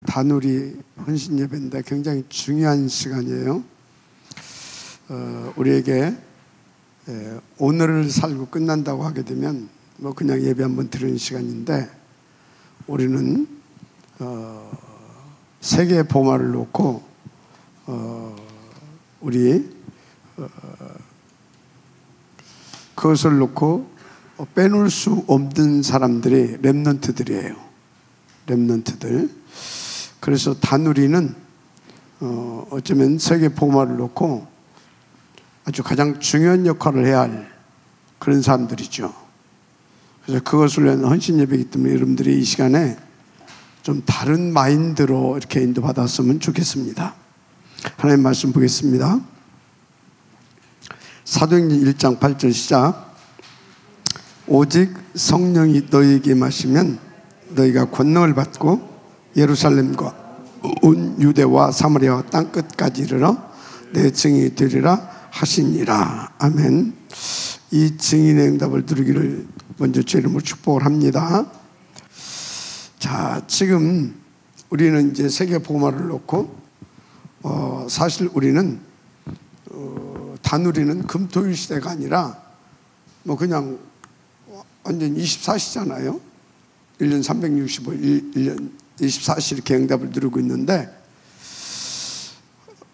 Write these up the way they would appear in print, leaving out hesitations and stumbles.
다누리 헌신 예배인데 굉장히 중요한 시간이에요. 우리에게 오늘을 살고 끝난다고 하게 되면 뭐 그냥 예배 한번 드리는 시간인데, 우리는 세계의 보마를 놓고 우리 그것을 놓고 빼놓을 수 없는 사람들이 렘넌트들이에요. 렘넌트들. 그래서 다누리는 어쩌면 세계 보마를 놓고 아주 가장 중요한 역할을 해야 할 그런 사람들이죠. 그래서 그것을 위한 헌신 예배이기 때문에 여러분들이 이 시간에 좀 다른 마인드로 이렇게 인도받았으면 좋겠습니다. 하나님 말씀 보겠습니다. 사도행전 1장 8절 시작. 오직 성령이 너희에게 임하시면 너희가 권능을 받고 예루살렘과 온 유대와 사마리아와 땅끝까지 이르러 내 증인이 되리라 하시니라. 아멘. 이 증인의 응답을 누리기를 먼저 주 이름으로 축복을 합니다. 자, 지금 우리는 이제 세계 보마를 놓고 사실 우리는 다누리는 금토일 시대가 아니라 뭐 그냥 완전 24시잖아요. 1년 365일 1년 24시 이렇게 응답을 누리고 있는데,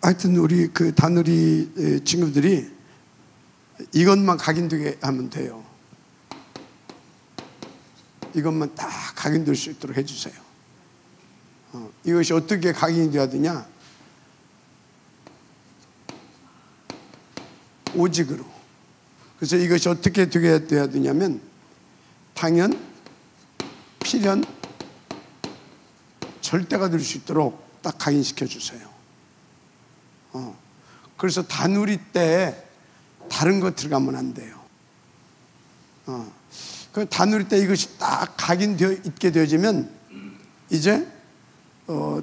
하여튼 우리 그 다누리 친구들이 이것만 각인되게 하면 돼요. 이것만 다 각인될 수 있도록 해주세요. 이것이 어떻게 각인이 되어야 되냐? 오직으로. 그래서 이것이 어떻게 되게 돼야 되냐면 당연, 필연, 절대가 될 수 있도록 딱 각인시켜 주세요. 그래서 다누리 때 다른 거 들어가면 안 돼요. 그 다누리 때 이것이 딱 각인되어 있게 되어지면 이제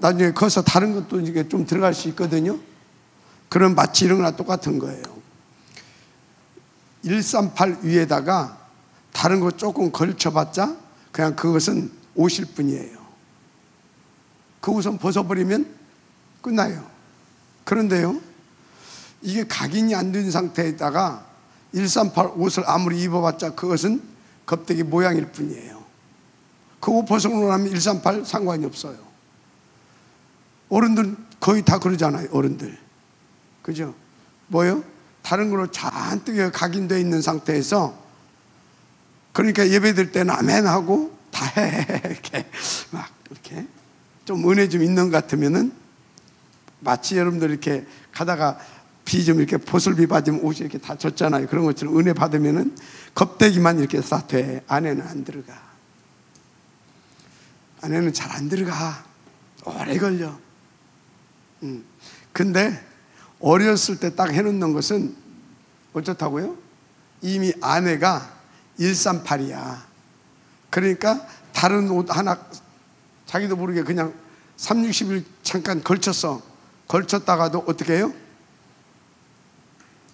나중에 거기서 다른 것도 이게 좀 들어갈 수 있거든요. 그럼 마치 이런 거나 똑같은 거예요. 138 위에다가 다른 거 조금 걸쳐봤자 그냥 그것은 오실 뿐이에요. 그 우선 벗어버리면 끝나요. 그런데요, 이게 각인이 안 된 상태에다가 138 옷을 아무리 입어봤자 그것은 겁대기 모양일 뿐이에요. 그 옷 벗어놓고 나면 138 상관이 없어요. 어른들 거의 다 그러잖아요. 어른들. 그죠? 뭐요? 다른 걸로 잔뜩 각인되어 있는 상태에서, 그러니까 예배드릴 때는 아멘 하고 다 해. 이렇게 막 이렇게 좀 은혜 좀 있는 것 같으면은 마치 여러분들 이렇게 가다가 비 좀 이렇게 보슬비 받으면 옷이 이렇게 다 젖잖아요. 그런 것처럼 은혜 받으면은 겁대기만 이렇게 싹 돼. 안에는 안 들어가. 안에는 잘 안 들어가. 오래 걸려. 근데 어렸을 때 딱 해놓는 것은 어쩌다고요? 이미 아내가 138이야. 그러니까 다른 옷 하나 자기도 모르게 그냥 360일 잠깐 걸쳤다가도 어떻게 해요?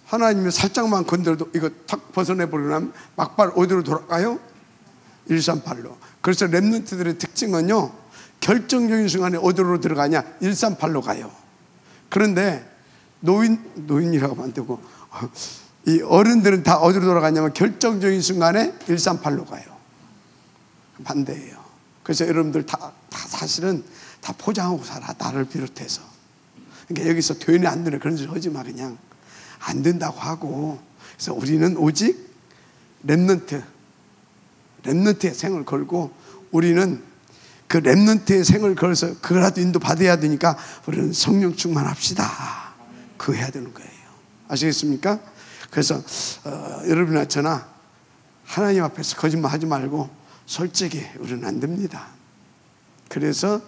하나님이 살짝만 건드려도 이거 탁 벗어내버리면 막발 어디로 돌아가요? 138로. 그래서 렘넌트들의 특징은요, 결정적인 순간에 어디로 들어가냐? 138로 가요. 그런데 노인이라고 하면 안 되고 이 어른들은 다 어디로 돌아가냐면 결정적인 순간에 138로 가요. 반대예요. 그래서 여러분들 다 사실은 다 포장하고 살아. 나를 비롯해서. 그러니까 여기서 되네 안 되네 그런 소리 하지 마. 그냥 안 된다고 하고. 그래서 우리는 오직 렘넌트의 생을 걸고, 우리는 그 렘넌트의 생을 걸어서 그거라도 인도 받아야 되니까 우리는 성령 충만합시다. 그거 해야 되는 거예요. 아시겠습니까? 그래서 여러분이나 저나 하나님 앞에서 거짓말 하지 말고 솔직히 우리는 안 됩니다. 그래서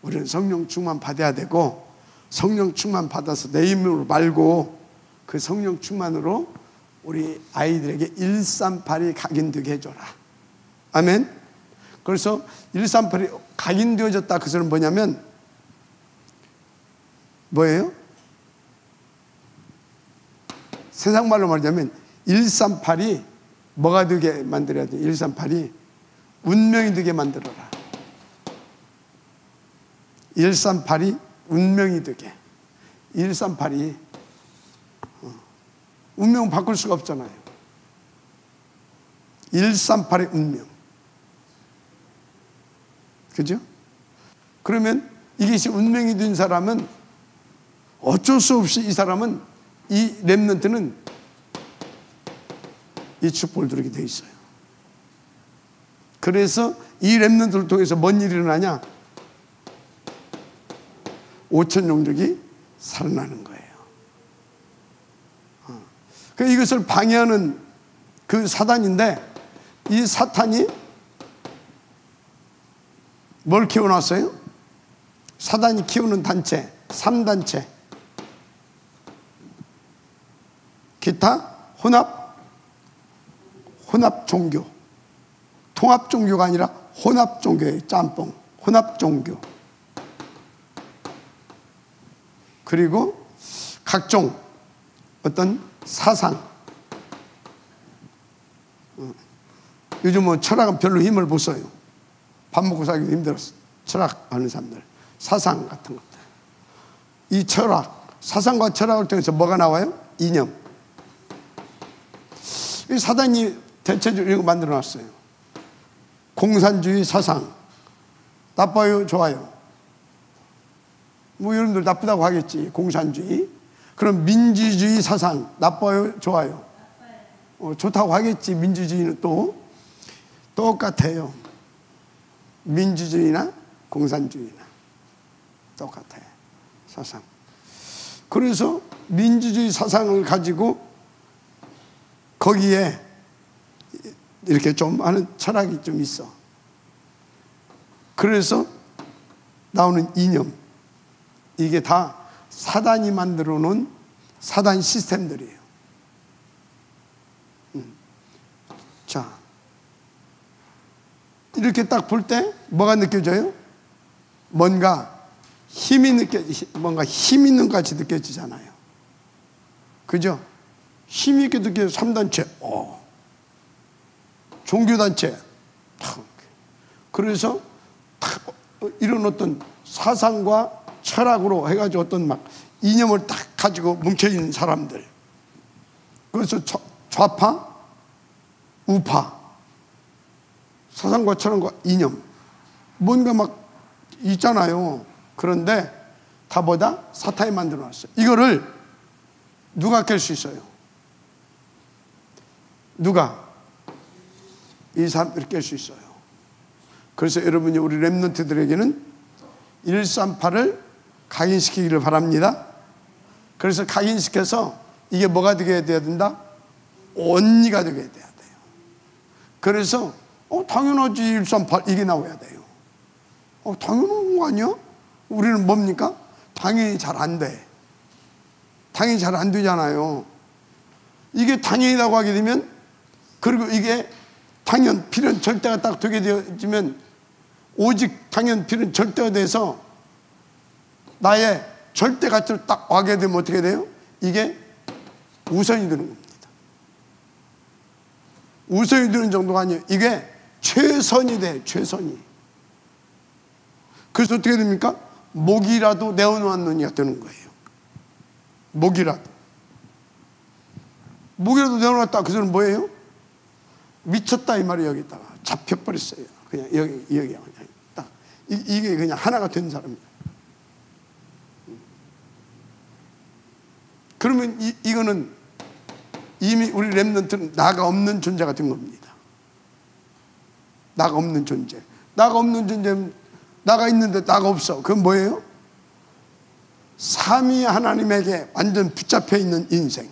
우리는 성령 충만 받아야 되고, 성령 충만 받아서 내 힘으로 말고 그 성령 충만으로 우리 아이들에게 138이 각인되게 해줘라. 아멘. 그래서 138이 각인되어졌다. 그 소리는 뭐냐면 뭐예요? 세상 말로 말하자면 138이 뭐가 되게 만들어야 돼? 138이 운명이 되게 만들어라. 138이 운명이 되게. 138이 운명 바꿀 수가 없잖아요. 138의 운명. 그죠? 그러면 이것이 운명이 된 사람은 어쩔 수 없이 이 사람은, 이 렘넌트는 이 축복을 누리게 돼 있어요. 그래서 이 렘넌트를 통해서 뭔 일이 일어나냐? 5천 종족이 살아나는 거예요. 이것을 방해하는 그 사단인데, 이 사탄이 뭘 키워놨어요? 사단이 키우는 단체, 3단체. 기타, 혼합 종교. 통합 종교가 아니라 혼합 종교예요. 짬뽕. 혼합 종교. 그리고 각종 어떤 사상. 요즘 뭐 철학은 별로 힘을 못 써요. 밥 먹고 살기도 힘들었어. 철학하는 사람들. 사상 같은 것들. 이 철학, 사상과 철학을 통해서 뭐가 나와요? 이념. 이 사단이 대체적으로 이거 만들어 놨어요. 공산주의 사상. 나빠요? 좋아요? 뭐 여러분들 나쁘다고 하겠지. 공산주의. 그럼 민주주의 사상. 나빠요? 좋아요? 좋다고 하겠지. 민주주의는 또 똑같아요. 민주주의나 공산주의나 똑같아요. 사상. 그래서 민주주의 사상을 가지고 거기에 이렇게 좀 하는 철학이 좀 있어. 그래서 나오는 이념. 이게 다 사단이 만들어 놓은 사단 시스템들이에요. 자, 이렇게 딱 볼 때 뭐가 느껴져요? 뭔가 힘이 뭔가 힘 있는 것 같이 느껴지잖아요. 그죠? 힘 있게 느껴져. 3단체, 종교단체. 그래서 이런 어떤 사상과 철학으로 해가지고 어떤 막 이념을 딱 가지고 뭉쳐있는 사람들. 그래서 좌파, 우파, 사상과 철학과 이념. 뭔가 막 있잖아요. 그런데 다보다 사탄이 만들어 놨어요. 이거를 누가 깰 수 있어요? 누가? 이 사람들이 깰 수 있어요. 그래서 여러분이 우리 렘넌트들에게는 138을 각인시키기를 바랍니다. 그래서 각인시켜서 이게 뭐가 되게 돼야 된다? 언니가 되게 돼야 돼요. 그래서 당연하지 138 이게 나와야 돼요. 당연한 거 아니야? 우리는 뭡니까? 당연히 잘 안 돼. 당연히 잘 안 되잖아요. 이게 당연이라고 하게 되면, 그리고 이게 당연, 필연, 절대가 딱 되게 되어지면, 오직 당연, 필연, 절대가 돼서 나의 절대 가치로 딱 와게 되면 어떻게 돼요? 이게 우선이 되는 겁니다. 우선이 되는 정도가 아니에요. 이게 최선이 돼, 최선이. 그래서 어떻게 됩니까? 목이라도 내어놓았느니가 되는 거예요. 목이라도 내어놨다. 그 소리는 뭐예요? 미쳤다 이 말이에요. 여기다가 잡혀버렸어요. 그냥 여기 그냥 딱 이게 그냥 하나가 된 사람이에요. 그러면 이거는 이미 우리 렘넌트는 나가 없는 존재가 된 겁니다. 나가 없는 존재. 나가 없는 존재는 나가 있는데 나가 없어. 그건 뭐예요? 삼위 하나님에게 완전 붙잡혀 있는 인생.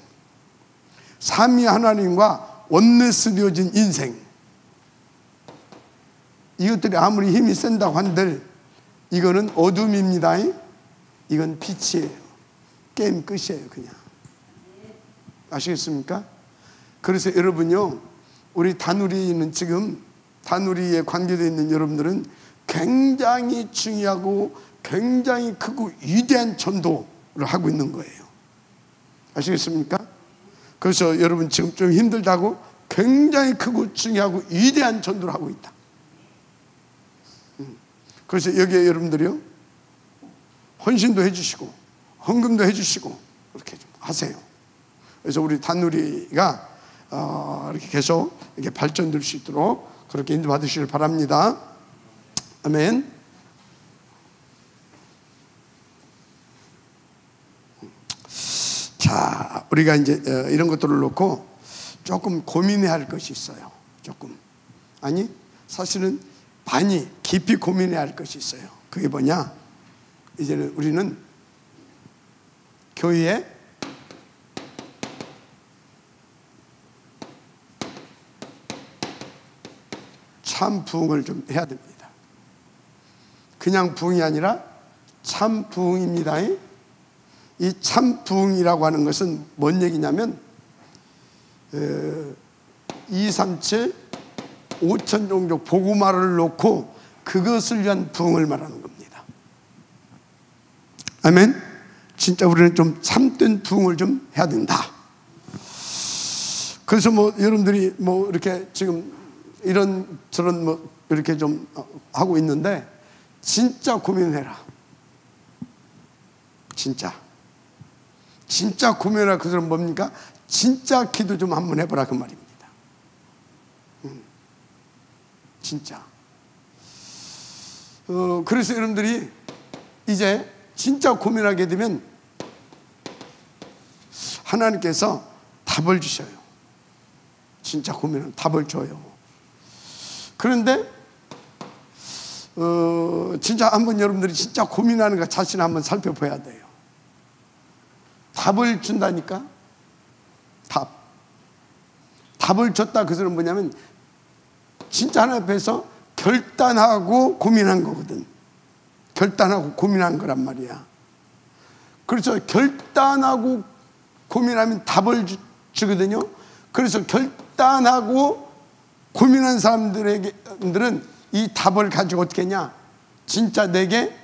삼위 하나님과 원내스 되어진 인생. 이것들이 아무리 힘이 센다고 한들 이거는 어둠입니다. 이건 빛이에요. 게임 끝이에요. 그냥. 아시겠습니까? 그래서 여러분요, 우리 다누리는 지금 다누리에 관계되어 있는 여러분들은 굉장히 중요하고 굉장히 크고 위대한 전도를 하고 있는 거예요. 아시겠습니까? 그래서 여러분 지금 좀 힘들다고 굉장히 크고 중요하고 위대한 전도를 하고 있다. 그래서 여기에 여러분들이요, 헌신도 해주시고 헌금도 해주시고 그렇게 좀 하세요. 그래서 우리 단누리가 이렇게 계속 이렇게 발전될 수 있도록 그렇게 인도받으시길 바랍니다. 아멘. 자, 우리가 이제 이런 것들을 놓고 조금 고민해야 할 것이 있어요. 조금. 아니, 사실은 많이 깊이 고민해야 할 것이 있어요. 그게 뭐냐? 이제는 우리는 교회에 참 부흥을 좀 해야 됩니다. 그냥 부흥이 아니라 참 부흥입니다. 이 참 부흥이라고 하는 것은 뭔 얘기냐면 237 5천 종족 복음화를 놓고 그것을 위한 부흥을 말하는 겁니다. 아멘. 진짜 우리는 좀 참된 부흥을 좀 해야 된다. 그래서 뭐 여러분들이 뭐 이렇게 지금 이런 저런 뭐 이렇게 좀 하고 있는데 진짜 고민해라. 진짜 고민해라. 그 사람 뭡니까? 진짜 기도 좀 한번 해보라 그 말입니다. 진짜. 그래서 여러분들이 이제 진짜 고민하게 되면 하나님께서 답을 주셔요. 진짜 고민은 답을 줘요. 그런데 진짜 한번 여러분들이 진짜 고민하는 것 자신을 한번 살펴봐야 돼요. 답을 준다니까. 답을 줬다. 그 소리는 뭐냐면 진짜 하나님 앞에서 결단하고 고민한 거거든. 결단하고 고민한 거란 말이야. 그래서 결단하고 고민하면 답을 주거든요. 그래서 결단하고 고민한 사람들은 이 답을 가지고 어떻게 했냐? 진짜 내게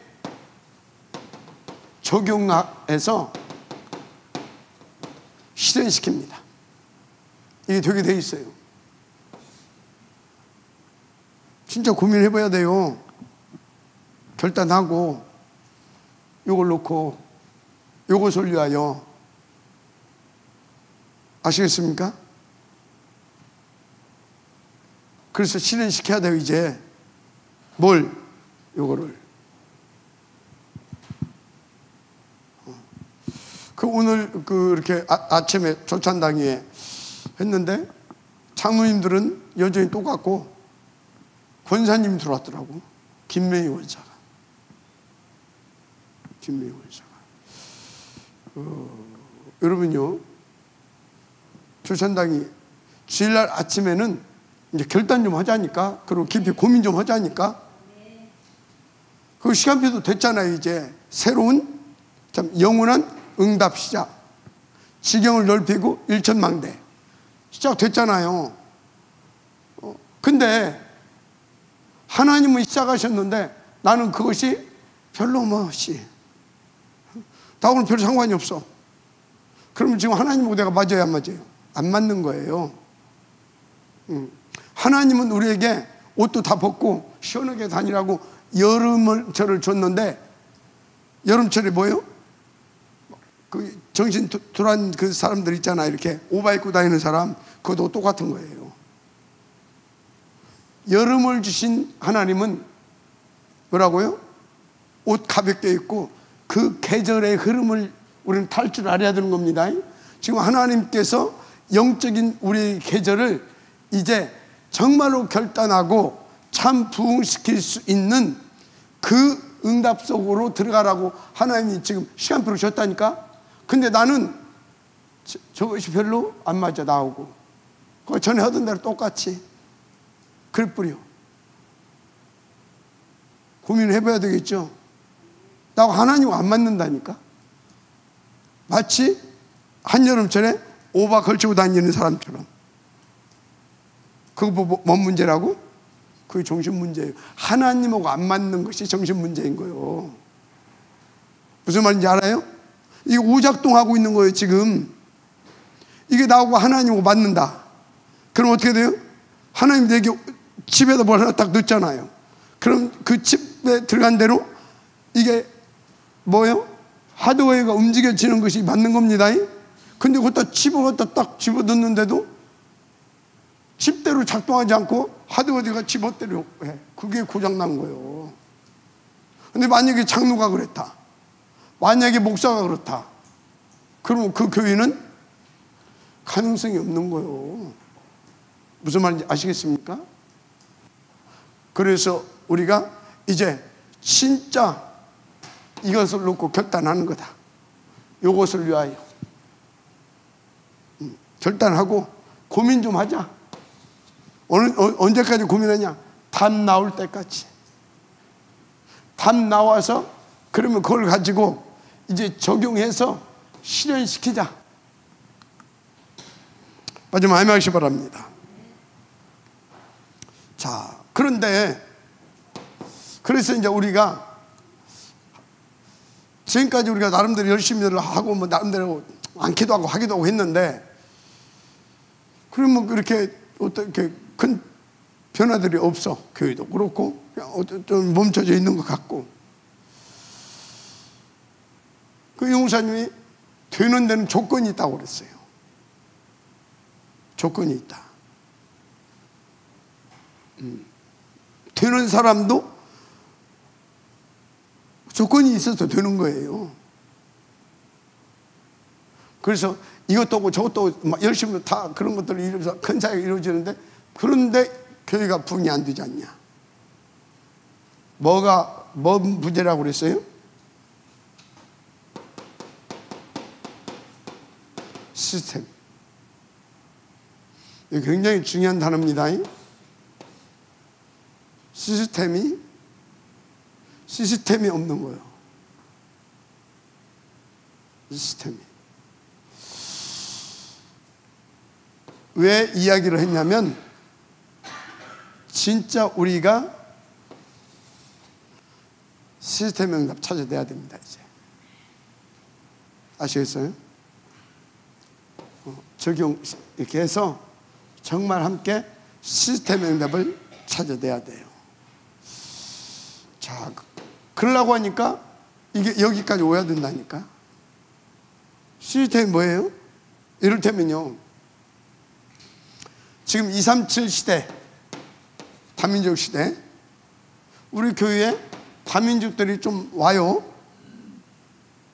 적용해서 실현시킵니다. 이게 되게 돼 있어요. 진짜 고민해봐야 돼요. 결단하고 요걸 놓고 요것을 위하여. 아시겠습니까? 그래서 실현시켜야 돼요. 이제 뭘? 요거를. 그 오늘 그 이렇게 아침에 조찬당에 했는데 장로님들은 여전히 똑같고 권사님 들어왔더라고. 김명희 원사가. 여러분요, 조찬당이 주일날 아침에는 이제 결단 좀 하자니까, 그리고 깊이 고민 좀 하자니까, 그 시간표도 됐잖아요. 이제 새로운 참 영원한 응답 시작, 지경을 넓히고 일천망대 시작됐잖아요. 근데 하나님은 시작하셨는데 나는 그것이 별로 나하고는 별 상관이 없어. 그러면 지금 하나님하고 내가 맞아요, 안 맞아요? 안 맞는 거예요. 하나님은 우리에게 옷도 다 벗고 시원하게 다니라고 여름철을 줬는데, 여름철에 뭐예요? 그 정신 돌아온 그 사람들 있잖아. 이렇게 오바 입고 다니는 사람, 그것도 똑같은 거예요. 여름을 주신 하나님은 뭐라고요? 옷 가볍게 입고 그 계절의 흐름을 우리는 탈 줄 알아야 되는 겁니다. 지금 하나님께서 영적인 우리의 계절을 이제 정말로 결단하고 참 부흥시킬 수 있는 그 응답 속으로 들어가라고 하나님이 지금 시간표를 줬다니까. 근데 나는 저것이 별로 안 맞아, 나오고. 그거 전에 하던 대로 똑같이 그럴 뿐이요. 고민을 해봐야 되겠죠. 나하고 하나님과 안 맞는다니까. 마치 한여름철에 오바 걸치고 다니는 사람처럼. 그거 뭔 문제라고? 그게 정신 문제예요. 하나님하고 안 맞는 것이 정신 문제인 거예요. 무슨 말인지 알아요? 이게 오작동하고 있는 거예요, 지금. 이게 나하고 하나님하고 맞는다. 그럼 어떻게 돼요? 하나님 내게 집에다 뭘 하나 딱 넣잖아요. 그럼 그 집에 들어간 대로 이게 뭐요? 하드웨어가 움직여지는 것이 맞는 겁니다. 근데 그것다 칩을 갖다 딱 집어넣는데도 칩대로 작동하지 않고 하드웨어가 집어대로 해. 그게 고장난 거예요. 근데 만약에 장로가 그랬다, 만약에 목사가 그렇다, 그러면 그 교회는 가능성이 없는 거예요. 무슨 말인지 아시겠습니까? 그래서 우리가 이제 진짜 이것을 놓고 결단하는 거다. 이것을 위하여 결단하고 고민 좀 하자. 언제까지 고민하냐? 답 나올 때까지. 답 나와서 그러면 그걸 가지고 이제 적용해서 실현시키자. 마지막 아멘하시기 바랍니다. 자, 그런데 그래서 이제 우리가 지금까지 우리가 나름대로 열심히 하고 뭐 나름대로 많기도 하고 하기도 하고 했는데, 그러면 그렇게 어떻게 큰 변화들이 없어. 교회도 그렇고 그냥 좀 멈춰져 있는 것 같고. 그 용사님이 되는 데는 조건이 있다고 그랬어요. 조건이 있다. 되는 사람도 조건이 있어서 되는 거예요. 그래서 이것도 하고 저것도 하고 막 열심히 다 그런 것들을 이루면서 큰 사회가 이루어지는데, 그런데 교회가 부흥이 안 되지 않냐? 뭔 문제라고 그랬어요? 시스템. 이게 굉장히 중요한 단어입니다. 시스템이 없는 거예요. 시스템이. 왜 이야기를 했냐면, 진짜 우리가 시스템의 응답 찾아내야 됩니다. 이제 아시겠어요? 적용 이렇게 해서 정말 함께 시스템의 응답을 찾아내야 돼요. 자, 그러려고 하니까 이게 여기까지 오야 된다니까. 시스템이 뭐예요? 이를테면요, 지금 237 시대, 다민족 시대, 우리 교회에 다민족들이 좀 와요.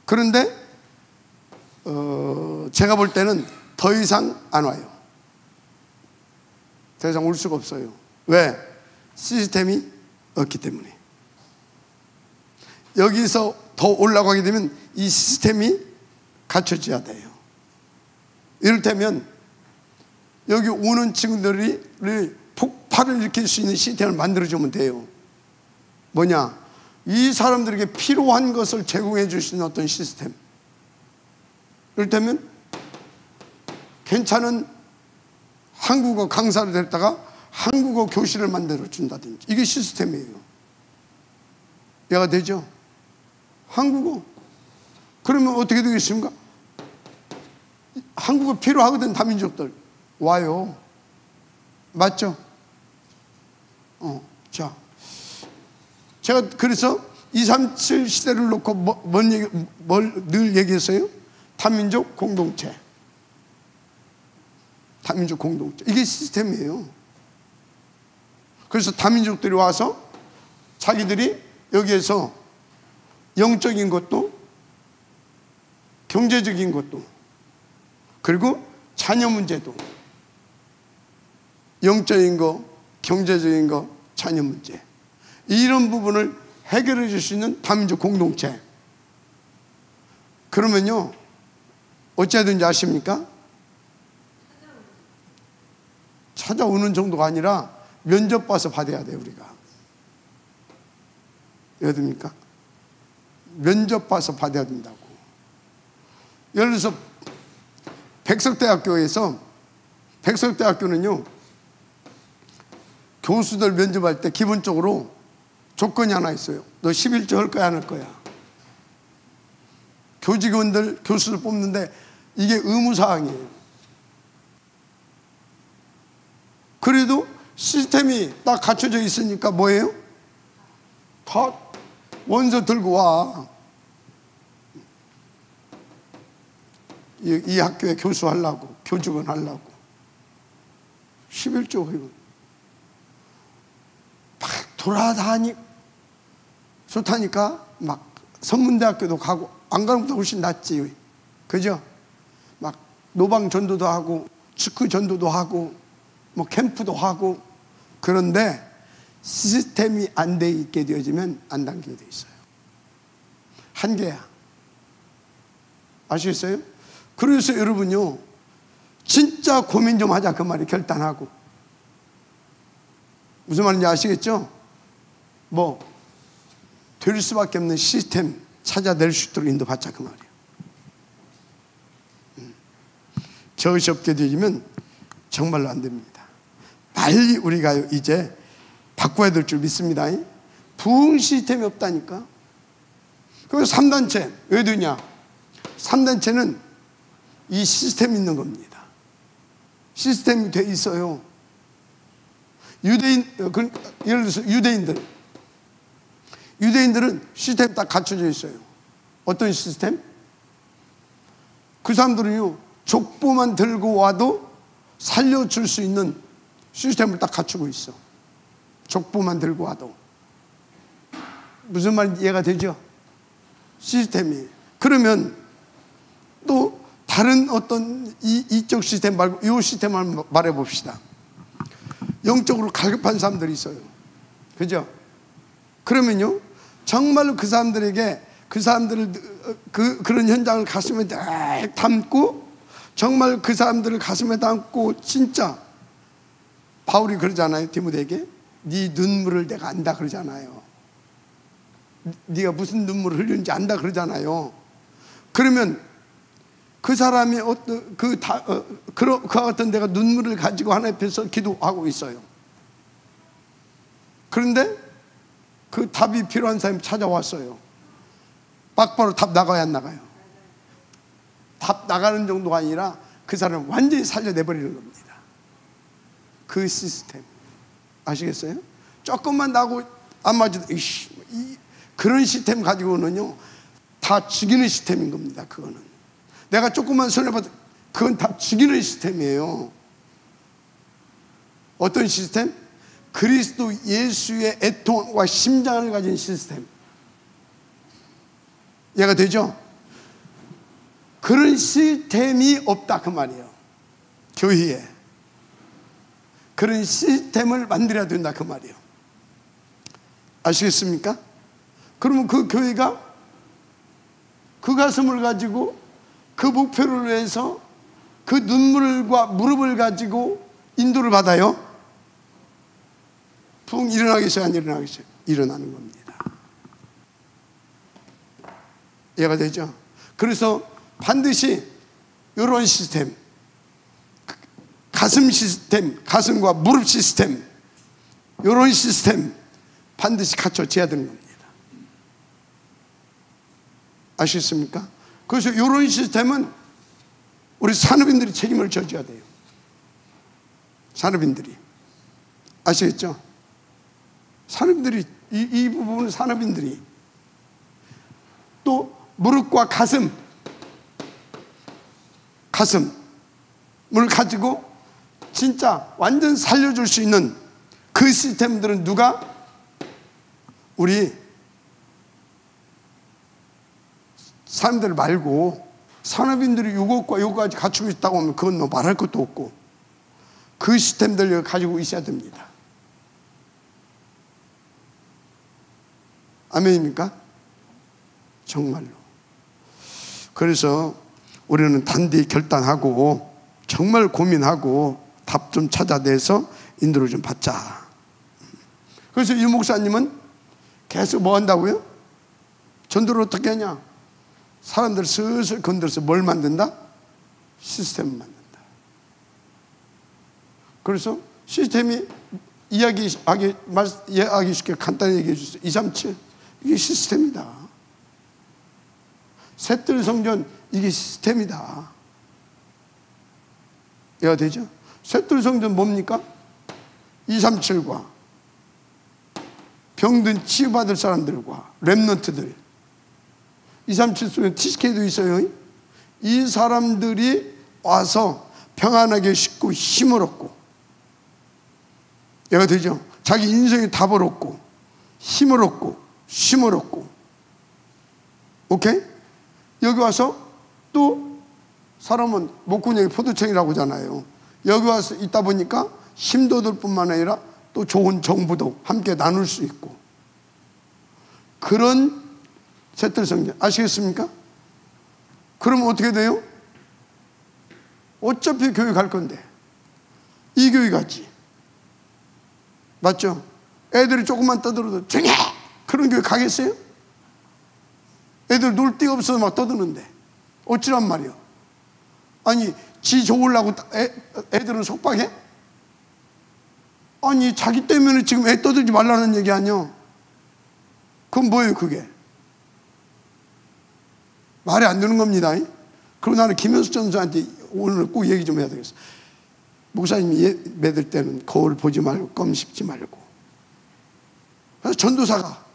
그런데 제가 볼 때는 더 이상 안 와요. 더 이상 올 수가 없어요. 왜? 시스템이 없기 때문에. 여기서 더 올라가게 되면 이 시스템이 갖춰져야 돼요. 이를테면 여기 오는 친구들이 폭발을 일으킬 수 있는 시스템을 만들어주면 돼요. 뭐냐? 이 사람들에게 필요한 것을 제공해 줄 수 있는 어떤 시스템. 이를테면 괜찮은 한국어 강사를 데려다가 한국어 교실을 만들어 준다든지, 이게 시스템이에요. 이해가 되죠? 한국어. 그러면 어떻게 되겠습니까? 한국어 필요하거든. 다민족들 와요. 맞죠? 자, 제가 그래서 237 시대를 놓고 뭘 늘 얘기했어요? 다민족 공동체. 다민족 공동체. 이게 시스템이에요. 그래서 다민족들이 와서 자기들이 여기에서 영적인 것도 경제적인 것도 그리고 자녀 문제도, 영적인 거, 경제적인 거, 자녀 문제, 이런 부분을 해결해 줄 수 있는 다민족 공동체. 그러면요, 어찌해야 되는지 아십니까? 찾아오는 정도가 아니라 면접 봐서 받아야 돼요. 우리가 이해가 됩니까? 면접 봐서 받아야 된다고. 예를 들어서 백석대학교는요, 교수들 면접할 때 기본적으로 조건이 하나 있어요. 너 11조 할 거야, 안 할 거야? 교직원들, 교수들 뽑는데 이게 의무사항이에요. 그래도 시스템이 딱 갖춰져 있으니까 뭐예요? 다 원서 들고 와. 이 학교에 교수하려고, 교직원 하려고 11조 회원 막 돌아다니 좋다니까 막 선문대학교도 가고, 안 가는 것보다 훨씬 낫지, 그죠? 막 노방 전도도 하고 축구 전도도 하고 뭐 캠프도 하고. 그런데 시스템이 안 돼 있게 되어지면 안 당기게 돼 있어요. 한계야. 아시겠어요? 그래서 여러분요, 진짜 고민 좀 하자 그 말이, 결단하고. 무슨 말인지 아시겠죠? 뭐 될 수밖에 없는 시스템 찾아낼 수 있도록 인도받자 그 말이에요. 저것이 없게 되면 정말로 안 됩니다. 빨리 우리가 이제 바꿔야 될 줄 믿습니다. 부흥 시스템이 없다니까. 그래서 3단체 왜 되냐? 3단체는 이 시스템이 있는 겁니다. 시스템이 돼 있어요. 예를 들어서 유대인들은 시스템이 딱 갖춰져 있어요. 어떤 시스템? 그 사람들은요, 족보만 들고 와도 살려줄 수 있는 시스템을 딱 갖추고 있어. 족보만 들고 와도. 무슨 말인지 이해가 되죠? 시스템이. 그러면 또 다른 어떤 이쪽 시스템 말고 이 시스템을 말해 봅시다. 영적으로 갈급한 사람들이 있어요. 그죠? 그러면요, 정말로 그 사람들에게, 그 사람들을 그런 현장을 가슴에 딱 담고, 정말 그 사람들을 가슴에 담고, 진짜 바울이 그러잖아요, 디모데에게. 네 눈물을 내가 안다 그러잖아요. 네가 무슨 눈물을 흘리는지 안다 그러잖아요. 그러면 그 사람이 그와 같은 내가 눈물을 가지고 하나님 앞에서 기도하고 있어요. 그런데 그 답이 필요한 사람이 찾아왔어요. 막바로 답 나가야 안 나가요? 답 나가는 정도가 아니라 그 사람을 완전히 살려내버리는 겁니다. 그 시스템 아시겠어요? 조금만 나고 안 맞아도 그런 시스템 가지고는요, 다 죽이는 시스템인 겁니다. 그거는 내가 조금만 손해봐도 그건 다 죽이는 시스템이에요. 어떤 시스템? 그리스도 예수의 애통과 심장을 가진 시스템. 이해가 되죠? 그런 시스템이 없다 그 말이에요. 교회에 그런 시스템을 만들어야 된다 그 말이에요. 아시겠습니까? 그러면 그 교회가 그 가슴을 가지고 그 목표를 위해서 그 눈물과 무릎을 가지고 인도를 받아요. 부흥 일어나겠어요? 안 일어나겠어요? 일어나는 겁니다. 이해가 되죠? 그래서 반드시 이런 시스템, 가슴 시스템, 가슴과 무릎 시스템, 이런 시스템 반드시 갖춰져야 되는 겁니다. 아시겠습니까? 그래서 이런 시스템은 우리 산업인들이 책임을 져줘야 돼요. 산업인들이. 아시겠죠? 산업인들이, 이 부분은 산업인들이. 또 무릎과 가슴을 가지고 진짜 완전 살려줄 수 있는 그 시스템들은 누가? 우리 사람들 말고 산업인들이 요것과 요거까지 갖추고 있다고 하면 그건 뭐 말할 것도 없고, 그 시스템들을 가지고 있어야 됩니다. 아멘입니까? 정말로. 그래서 우리는 단디 결단하고 정말 고민하고 답 좀 찾아내서 인도를 좀 받자. 그래서 유 목사님은 계속 뭐 한다고요? 전도를 어떻게 하냐? 사람들 슬슬 건드려서 뭘 만든다? 시스템을 만든다. 그래서 시스템이 이야기 쉽게 간단히 얘기해 주세요. 237 이게 시스템이다. 셋들 성전 이게 시스템이다. 이해가 되죠? 셋들 성전 뭡니까? 237과 병든 치유받을 사람들과 렘넌트들. 237 속에 TCK도 있어요. 이 사람들이 와서 평안하게 씻고 힘을 얻고, 얘가 되죠. 자기 인생이 답을 얻고 힘을 얻고 쉼을 얻고. 오케이? 여기 와서 또 사람은 목구멍이 포도청이라고 하잖아요. 여기 와서 있다 보니까 힘도 얻을 뿐만 아니라 또 좋은 정보도 함께 나눌 수 있고, 그런 세틀성전 아시겠습니까? 그러면 어떻게 돼요? 어차피 교회 갈 건데 이 교회 가지. 맞죠? 애들이 조금만 떠들어도 조용히 해! 그런 교회 가겠어요? 애들 놀 데가 없어서 막 떠드는데 어찌란 말이야. 아니 지 좋으려고 애들은 속박해? 아니 자기 때문에 지금 애 떠들지 말라는 얘기 아니야. 그건 뭐예요 그게? 말이 안 되는 겁니다. 그리고 나는 김현수 전사한테 오늘 꼭 얘기 좀 해야 되겠어. 목사님이 예배들 때는 거울 보지 말고 껌 씹지 말고. 그래서 전도사가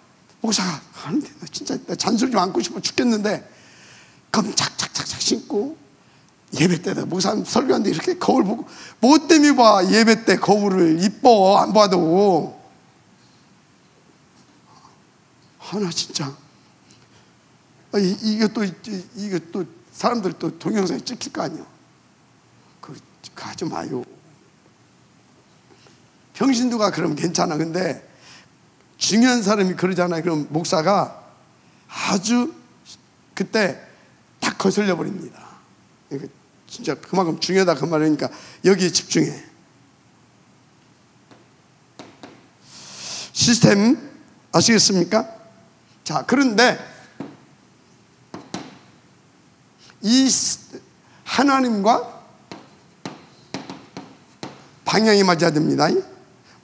목사가 하는데 진짜 잔소리 좀 안고 싶어 죽겠는데 껌 착착착착 씹고 예배 때다 목사님 설교하는데 이렇게 거울 보고 뭐 때문에 봐 예배 때 거울을 이뻐 안 봐도. 하나 진짜 이것도 사람들 또 동영상에 찍힐 거 아니야. 그거 하지 마요. 평신도가 그러면 괜찮아. 근데 중요한 사람이 그러잖아요. 그럼 목사가 아주 그때 딱 거슬려 버립니다. 진짜 그만큼 중요하다 그 말이니까 여기에 집중해. 시스템 아시겠습니까? 자, 그런데 이 하나님과 방향이 맞아야 됩니다.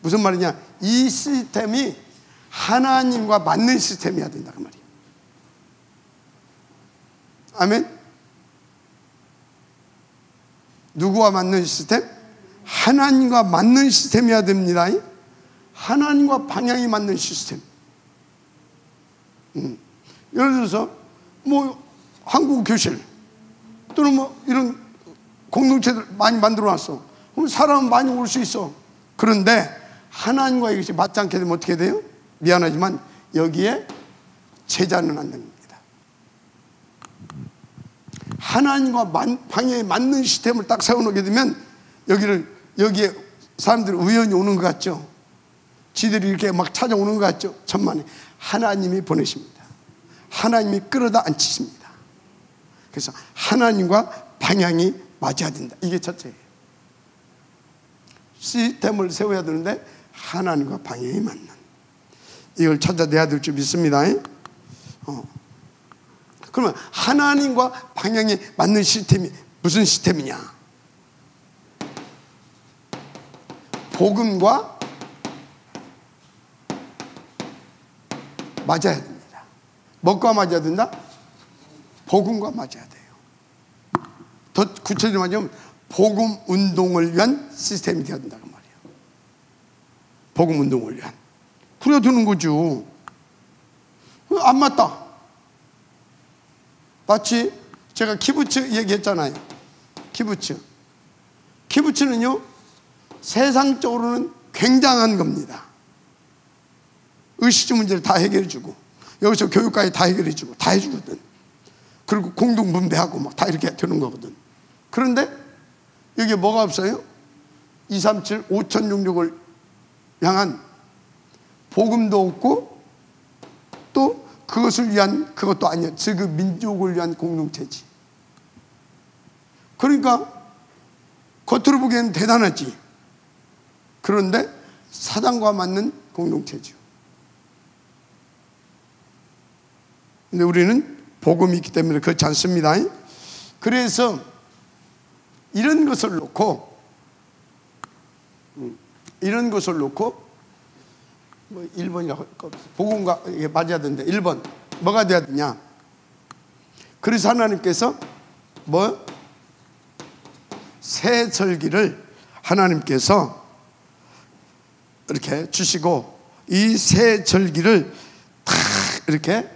무슨 말이냐? 이 시스템이 하나님과 맞는 시스템이어야 된다 그 말이에요. 아멘? 누구와 맞는 시스템? 하나님과 맞는 시스템이어야 됩니다. 하나님과 방향이 맞는 시스템. 예를 들어서 뭐 한국 교실 또는 뭐 이런 공동체들 많이 만들어 놨어. 그럼 사람 많이 올 수 있어. 그런데 하나님과 이것이 맞지 않게 되면 어떻게 돼요? 미안하지만 여기에 제자는 안 됩니다. 하나님과 방향에 맞는 시스템을 딱 세워놓게 되면 여기에 사람들이 우연히 오는 것 같죠? 지들이 이렇게 막 찾아오는 것 같죠? 천만에 하나님이 보내십니다. 하나님이 끌어다 앉히십니다. 그래서 하나님과 방향이 맞아야 된다. 이게 첫째예요. 시스템을 세워야 되는데 하나님과 방향이 맞는, 이걸 찾아내야 될 줄 믿습니다. 그러면 하나님과 방향이 맞는 시스템이 무슨 시스템이냐? 복음과 맞아야 됩니다. 뭐가 맞아야 된다? 복음과 맞아야 돼요. 더 구체적으로 말하면 복음 운동을 위한 시스템이 되어야 된다고 말이에요. 복음 운동을 위한. 그래야 되는 거죠. 안 맞다. 마치 제가 키부츠 얘기했잖아요. 키부츠는요 세상적으로는 굉장한 겁니다. 의식주 문제를 다 해결해주고 여기서 교육까지 다 해결해주고 다 해주거든. 그리고 공동분배하고 막 다 이렇게 되는 거거든. 그런데 여기에 뭐가 없어요? 237 5,666을 향한 복음도 없고 또 그것을 위한 그것도 아니야. 즉 그 민족을 위한 공동체지. 그러니까 겉으로 보기에는 대단하지. 그런데 사단과 맞는 공동체죠. 근데 우리는 복음이 있기 때문에 그렇지 않습니다. 그래서 이런 것을 놓고 뭐 1번이라고 복음과 이게 맞아야 되는데 1번 뭐가 돼야 되냐? 그래서 하나님께서 뭐 새 절기를 하나님께서 이렇게 주시고 이 새 절기를 다 이렇게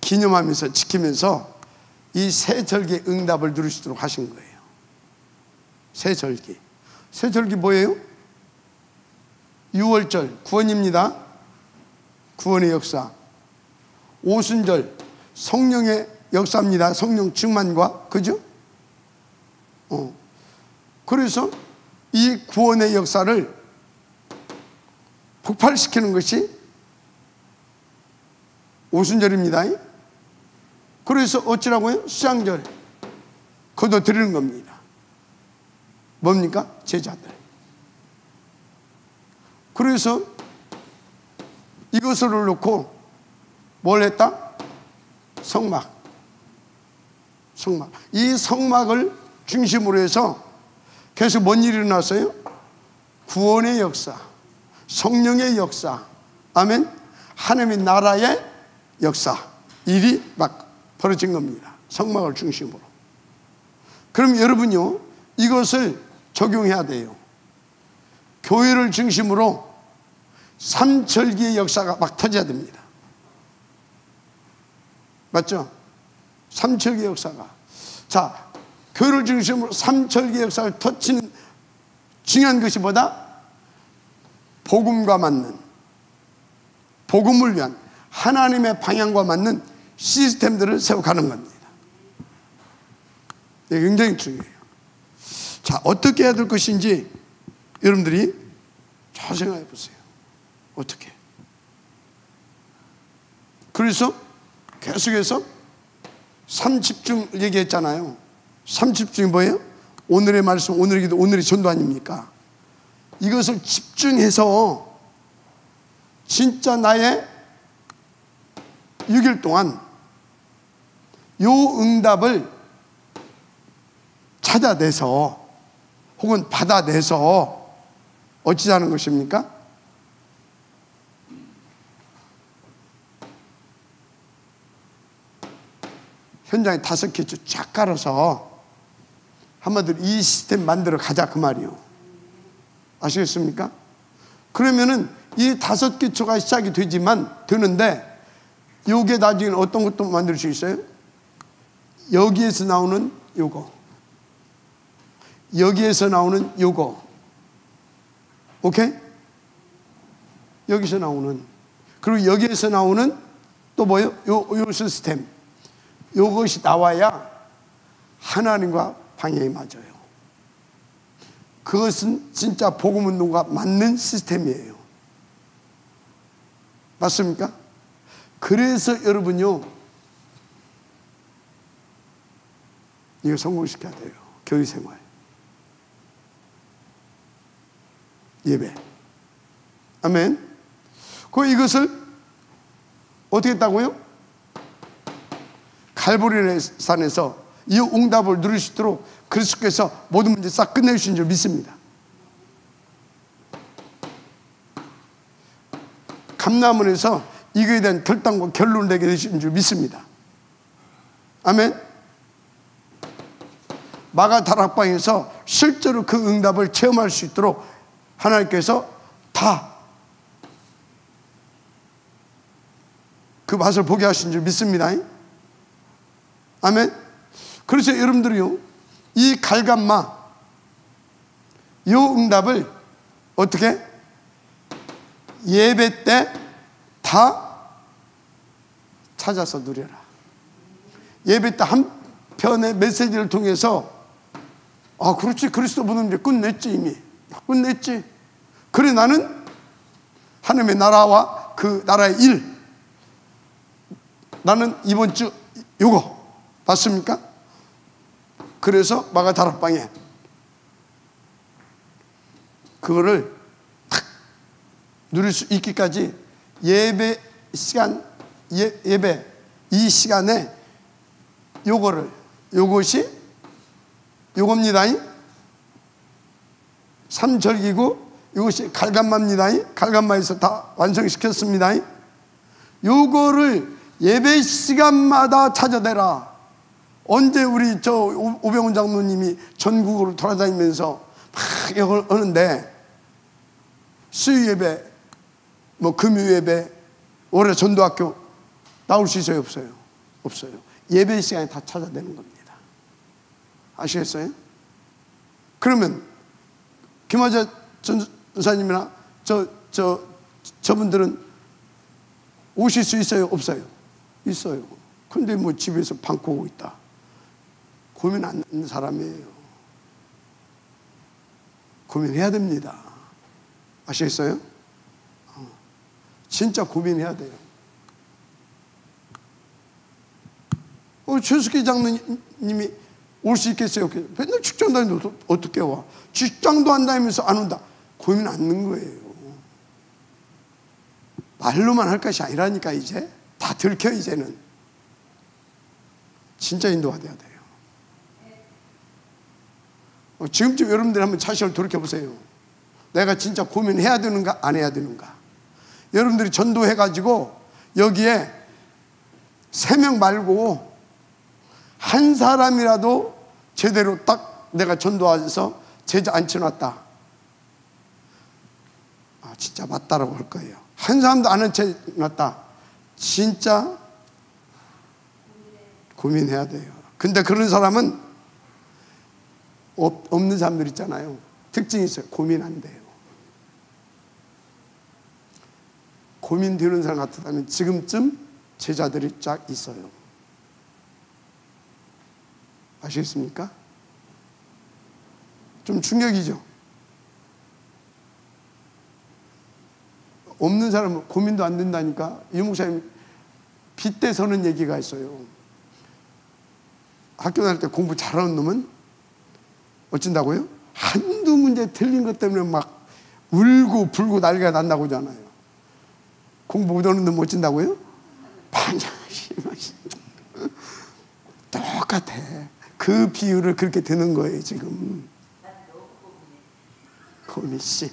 기념하면서 지키면서 이 세절기 응답을 누리시도록 하신 거예요. 세절기. 세절기 뭐예요? 유월절 구원입니다. 구원의 역사. 오순절 성령의 역사입니다. 성령 충만과, 그죠? 그래서 이 구원의 역사를 폭발시키는 것이 오순절입니다. 그래서 어찌라고요? 수장절 거둬들이는 겁니다. 뭡니까? 제자들. 그래서 이것을 놓고 뭘 했다? 성막. 이 성막을 중심으로 해서 계속 뭔 일이 일어났어요? 구원의 역사, 성령의 역사, 아멘. 하나님의 나라의 역사, 일이 막 벌어진 겁니다. 성막을 중심으로. 그럼 여러분요, 이것을 적용해야 돼요. 교회를 중심으로 삼절기의 역사가 막 터져야 됩니다. 맞죠? 삼절기의 역사가. 자, 교회를 중심으로 삼절기의 역사를 터치는 중요한 것이 뭐다? 복음과 맞는, 복음을 위한 하나님의 방향과 맞는 시스템들을 세워가는 겁니다. 이게 굉장히 중요해요. 자, 어떻게 해야 될 것인지 여러분들이 잘 생각해 보세요. 어떻게? 그래서 계속해서 3집중 얘기했잖아요. 3집중이 뭐예요? 오늘의 말씀, 오늘의 기도, 오늘의 전도 아닙니까? 이것을 집중해서 진짜 나의 6일 동안 요 응답을 찾아내서 혹은 받아내서 어찌하는 것입니까? 현장에 5개 쭉 쫙 깔아서 한마디로 이 시스템 만들어 가자, 그 말이요. 아시겠습니까? 그러면은 이 5기초가 시작이 되는데 요게 나중에 어떤 것도 만들 수 있어요? 여기에서 나오는 요거, 여기에서 나오는 요거, 오케이? 여기서 나오는, 그리고 여기에서 나오는 또 뭐예요? 요 시스템, 요것이 나와야 하나님과 방향이 맞아요. 그것은 진짜 복음운동과 맞는 시스템이에요. 맞습니까? 그래서 여러분요, 이거 성공시켜야 돼요. 교회생활, 예배. 아멘. 이것을 어떻게 했다고요? 갈보리 산에서 이 응답을 누릴 수 있도록 그리스도께서 모든 문제 싹 끝내주신 줄 믿습니다. 감람원에서 이거에 대한 결단과 결론을 내게 되신 줄 믿습니다. 아멘. 마가 다락방에서 실제로 그 응답을 체험할 수 있도록 하나님께서 다 그 맛을 보게 하신 줄 믿습니다. 아멘. 그래서 여러분들이요, 이 갈감마, 요 응답을 어떻게? 예배 때 다 찾아서 누려라. 예배 때 한 편의 메시지를 통해서, 아, 그렇지, 그리스도 보는 이제 끝냈지, 이미 끝냈지. 그래, 나는 하나님의 나라와 그 나라의 일, 나는 이번 주 요거 맞습니까? 그래서 마가 다락방에 그거를 탁 누릴 수 있기까지 예배 시간, 예배 이 시간에 요것이 요겁니다. 삼절기고 이것이 갈감마입니다. 갈감마에서 다 완성시켰습니다. 요거를 예배 시간마다 찾아내라. 언제 우리 오병훈 장로님이 전국으로 돌아다니면서 막 이걸 하는데, 수요 예배, 금요 예배, 올해 전도학교 나올 수 있어요? 없어요? 없어요. 예배 시간에 다 찾아내는 겁니다. 아시겠어요? 그러면 김화자 전사님이나 저분들은 오실 수 있어요? 없어요? 있어요. 근데 뭐 집에서 방코 오고 있다. 고민 안 하는 사람이에요. 고민해야 됩니다. 아시겠어요? 진짜 고민해야 돼요. 최숙희 장로님이 올 수 있겠어요? 맨날 직장 다니는데 어떻게 와? 직장도 안 다니면서 안 온다. 고민 안 하는 거예요. 말로만 할 것이 아니라니까. 이제 다 들켜. 이제는 진짜 인도가 돼야 돼요. 지금쯤 여러분들이 한번 자신을 돌이켜보세요. 내가 진짜 고민해야 되는가 안 해야 되는가. 여러분들이 전도해가지고 여기에 3명 말고 한 사람이라도 제대로 딱 내가 전도해서 제자 앉혀놨다. 진짜 맞다라고 할 거예요. 한 사람도 안 앉혀놨다. 진짜 고민해야 돼요. 근데 그런 사람은 없는 사람들 있잖아요. 특징이 있어요. 고민 안 돼요. 고민 되는 사람 같다면 지금쯤 제자들이 쫙 있어요. 아시겠습니까? 좀 충격이죠. 없는 사람은 고민도 안 된다니까. 유 목사님 빗대 서는 얘기가 있어요. 학교 다닐 때 공부 잘하는 놈은 어쩐다고요? 한두 문제 틀린 것 때문에 막 울고 불고 난리가 난다고 하잖아요. 공부 못하는 놈 어쩐다고요? 똑같아. 그 비유를 그렇게 드는 거예요 지금. 고민씨,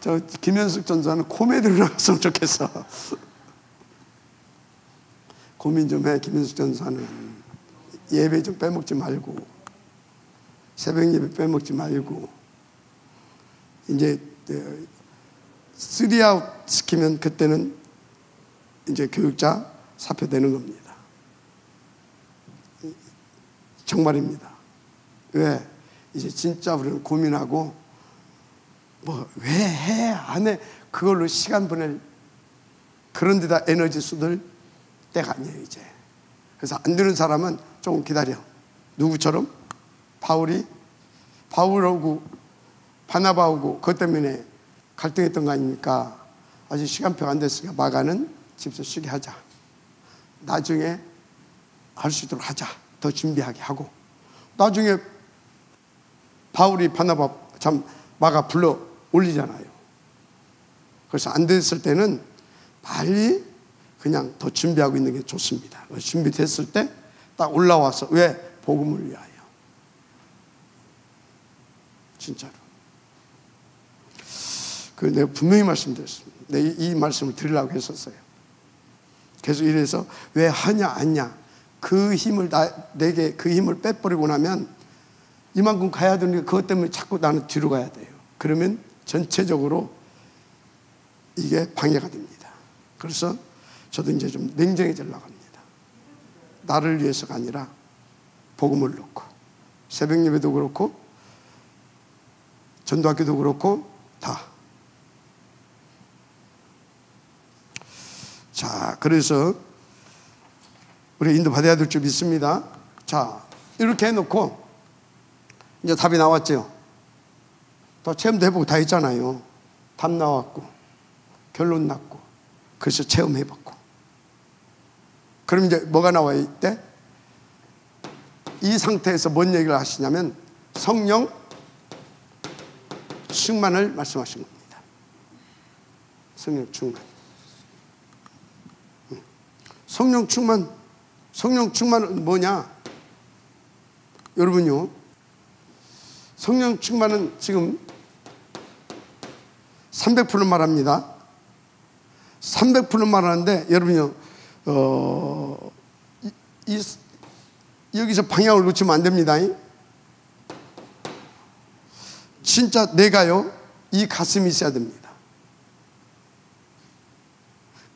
저 김현숙 전사는 코미디로 나왔으면 좋겠어. 고민 좀 해. 김현숙 전사는 예배 좀 빼먹지 말고, 새벽 예배 빼먹지 말고. 이제 3아웃 시키면 그때는 이제 교육자 사표되는 겁니다. 정말입니다. 왜? 이제 진짜 우리는 고민하고 뭐 왜 해? 안 해? 그걸로 시간 보낼 그런 데다 에너지 쏟을 때가 아니에요 이제. 그래서 안 되는 사람은 조금 기다려. 누구처럼? 바울하고 바나바하고 그것 때문에 갈등했던 거 아닙니까? 아직 시간표가 안 됐으니까 마가는 집에서 쉬게 하자. 나중에 할 수 있도록 하자. 더 준비하게 하고. 나중에 바울이 바나바 마가 불러 올리잖아요. 그래서 안 됐을 때는 빨리 그냥 더 준비하고 있는 게 좋습니다. 준비됐을 때 딱 올라와서 왜? 복음을 위하여. 진짜로. 내가 분명히 말씀드렸습니다. 내가 이 말씀을 드리려고 했었어요. 계속 이래서 왜 하냐 안냐 그 힘을 내게 그 힘을 빼버리고 나면 이만큼 가야 되는데 그것 때문에 자꾸 나는 뒤로 가야 돼요. 그러면 전체적으로 이게 방해가 됩니다. 그래서 저도 이제 좀 냉정해지려고 합니다. 나를 위해서가 아니라 복음을 놓고 새벽 예배도 그렇고 전도학교도 그렇고 다. 자, 그래서 우리 인도 받아야 될 줄 믿습니다. 자, 이렇게 해놓고 이제 답이 나왔죠. 또 체험도 해보고 다 했잖아요. 답 나왔고 결론 났고 그래서 체험해봤고. 그럼 이제 뭐가 나와요 이때? 이 상태에서 뭔 얘기를 하시냐면 성령 충만을 말씀하신 겁니다. 성령 충만. 성령 충만은 뭐냐? 여러분요, 성령 충만은 지금 300% 말합니다. 300% 말하는데 여러분요, 여기서 방향을 놓치면 안 됩니다. 진짜 내가요, 이 가슴이 있어야 됩니다.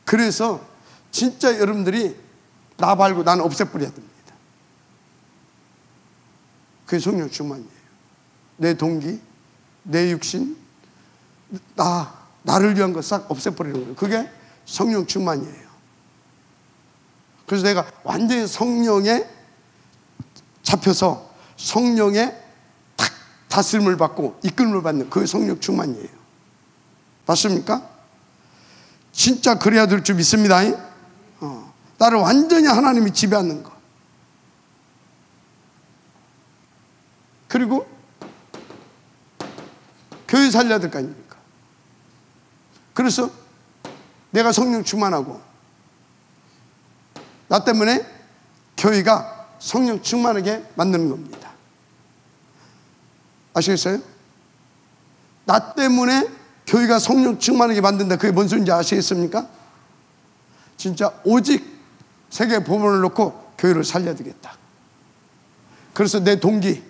그래서 진짜 여러분들이 나 말고 나는 없애버려야 됩니다. 그게 성령 충만이에요. 내 동기, 내 육신, 나를 위한 것 싹 없애버리는 거예요. 그게 성령 충만이에요. 그래서 내가 완전히 성령에 잡혀서 성령의 탁 다스림을 받고 이끌림을 받는 그게 성령 충만이에요. 맞습니까? 진짜 그래야 될 줄 믿습니다. 나를 완전히 하나님이 지배하는 것. 그리고 교회 살려야 될 거 아닙니까? 그래서 내가 성령 충만하고 나 때문에 교회가 성령 충만하게 만드는 겁니다. 아시겠어요? 나 때문에 교회가 성령 충만하게 만든다. 그게 뭔 소리인지 아시겠습니까? 진짜 오직 세계 복음을 놓고 교회를 살려야 되겠다. 그래서 내 동기,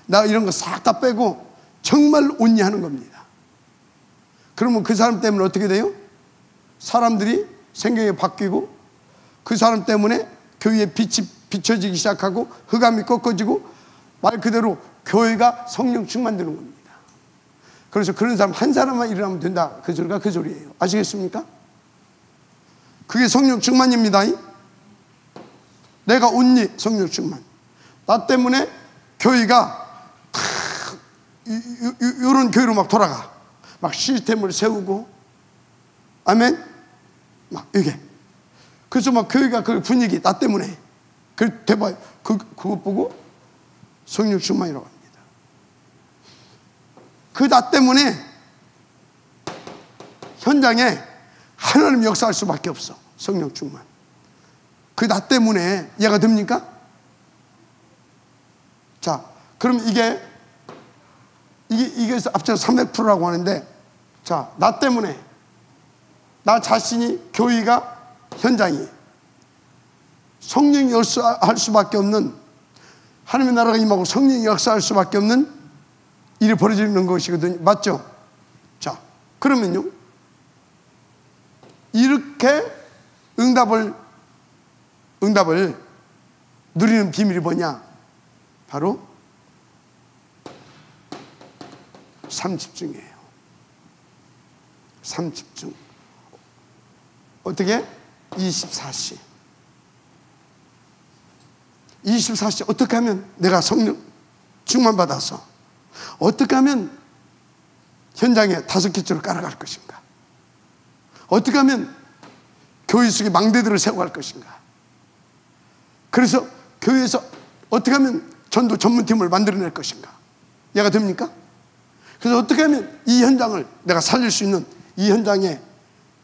나 이런 거 싹 다 빼고 정말 온리하는 겁니다. 그러면 그 사람 때문에 어떻게 돼요? 사람들이 생각이 바뀌고 그 사람 때문에 교회의 빛이 비춰지기 시작하고 흑암이 꺾어지고 말 그대로 교회가 성령 충만되는 겁니다. 그래서 그런 사람 한 사람만 일어나면 된다. 그 소리가 그 소리예요. 아시겠습니까? 그게 성령 충만입니다. 내가 온리 성령 충만. 나 때문에 교회가 이런 교회로 막 돌아가. 막 시스템을 세우고, 아멘? 막 이게. 그래서 막 교회가 그 분위기, 나 때문에. 그 대박. 그것 보고 성령 충만이라고 합니다. 그 나 때문에 현장에 하나님 역사할 수밖에 없어. 성령 충만. 그 나 때문에 이해가 됩니까? 자, 그럼 이게 앞서 300%라고 하는데, 자, 나 때문에 나 자신이 교회가 현장이 성령이 역사할 수밖에 없는, 하나님의 나라가 임하고 성령이 역사할 수밖에 없는 일이 벌어지는 것이거든요. 맞죠? 자, 그러면요, 이렇게 응답을 누리는 비밀이 뭐냐? 바로 삼집중이에요. 삼집중. 어떻게? 24시. 24시 어떻게 하면 내가 성령 충만받아서 어떻게 하면 현장에 5개줄을 깔아갈 것인가? 어떻게 하면 교회 속에 망대들을 세우고 갈 것인가? 그래서 교회에서 어떻게 하면 전도 전문팀을 만들어낼 것인가? 이해가 됩니까? 그래서 어떻게 하면 이 현장을 내가 살릴 수 있는 이 현장에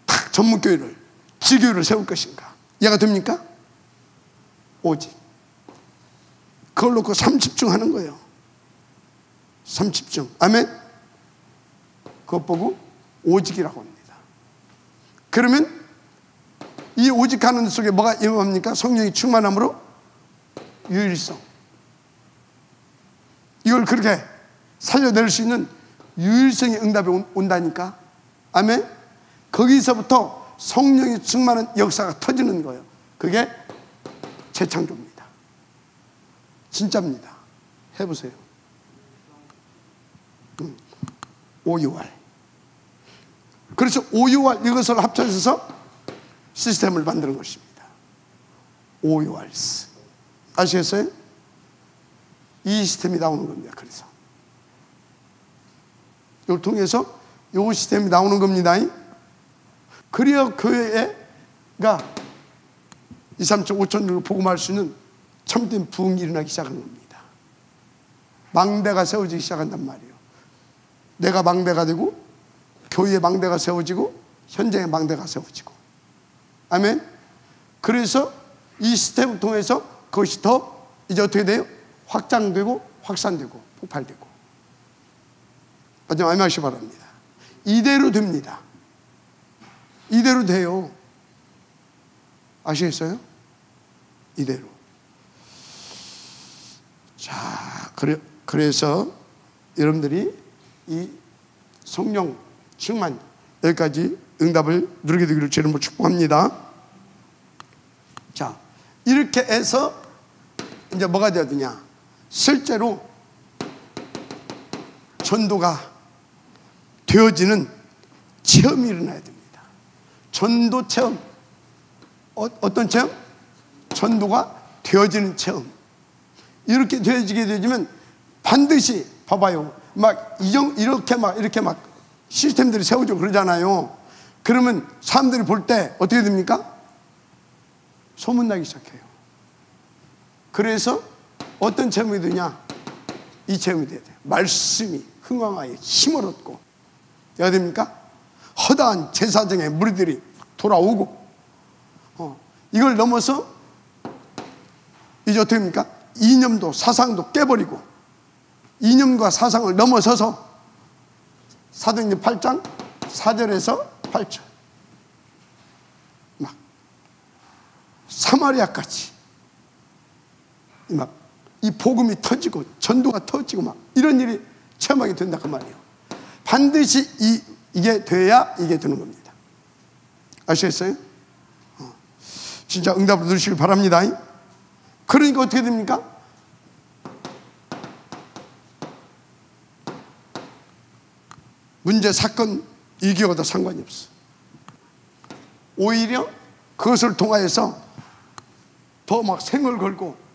딱 전문교회를, 지교회를 세울 것인가? 이해가 됩니까? 오직 그걸 놓고 삼집중하는 거예요. 삼집중. 아멘? 그것 보고 오직이라고 합니다. 그러면 이 오직하는 속에 뭐가 임합니까? 성령이 충만함으로 유일성. 이걸 그렇게 살려낼 수 있는 유일성의 응답이 온다니까. 아멘? 거기서부터 성령이 충만한 역사가 터지는 거예요. 그게 재창조입니다. 진짜입니다. 해보세요. 5유월. 그래서 5유월 이것을 합쳐서 시스템을 만드는 것입니다. 5유월스. 아시겠어요? 이 시스템이 나오는 겁니다. 그래서 이걸 통해서 이 시스템이 나오는 겁니다. 그래야 교회가 2, 3천, 5천을 복음할 수 있는 참된 부흥이 일어나기 시작한 겁니다. 망대가 세워지기 시작한단 말이에요. 내가 망대가 되고 교회의 망대가 세워지고 현장의 망대가 세워지고. 아멘. 그래서 이 시스템을 통해서 그것이 더 이제 어떻게 돼요? 확장되고 확산되고 폭발되고. 아주 아멘하시기 바랍니다. 이대로 됩니다. 이대로 돼요. 아시겠어요? 이대로. 자, 그래서 여러분들이 이 성령 충만 여기까지 응답을 누리게 되기를 주님으로 축복합니다. 자, 이렇게 해서 이제 뭐가 돼야 되냐, 실제로 전도가 되어지는 체험이 일어나야 됩니다. 전도 체험. 어떤 체험? 전도가 되어지는 체험. 이렇게 되어지게 되면 반드시 봐봐요. 이렇게 막 시스템들이 세워져 그러잖아요. 그러면 사람들이 볼 때 어떻게 됩니까? 소문나기 시작해요. 그래서 어떤 체험이 되냐? 이 체험이 돼야 돼요. 말씀이 흥왕하여 힘을 얻고, 어떻게 됩니까? 허다한 제사장의 무리들이 돌아오고, 이걸 넘어서 이제 어떻게 됩니까? 이념도 사상도 깨버리고, 이념과 사상을 넘어서서 사도행전 8장 4절에서 8절 막 사마리아까지 막 이 복음이 터지고 전도가 터지고 막 이런 일이 체험하게 된다 그 말이에요. 반드시 이게 돼야 이게 되는 겁니다. 아시겠어요? 진짜 응답을 누리시길 바랍니다. 그러니까 어떻게 됩니까? 문제, 사건, 이기어도 상관이 없어. 오히려 그것을 통하여서 더 막 생을 걸고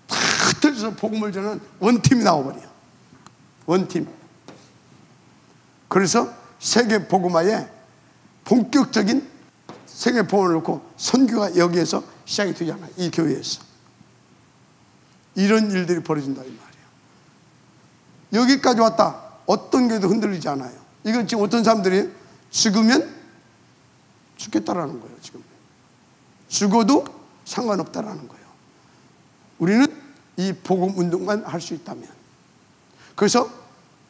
다 흩어져서 복음을 전하는 원팀이 나와버려요. 원팀. 그래서 세계 복음화에 본격적인 세계 복음을 놓고 선교가 여기에서 시작이 되잖아요. 이 교회에서. 이런 일들이 벌어진다 이 말이에요. 여기까지 왔다. 어떤 교회도 흔들리지 않아요. 이건 지금 어떤 사람들이 죽으면 죽겠다라는 거예요. 지금 죽어도 상관없다라는 거예요. 우리는 이 복음 운동만 할 수 있다면. 그래서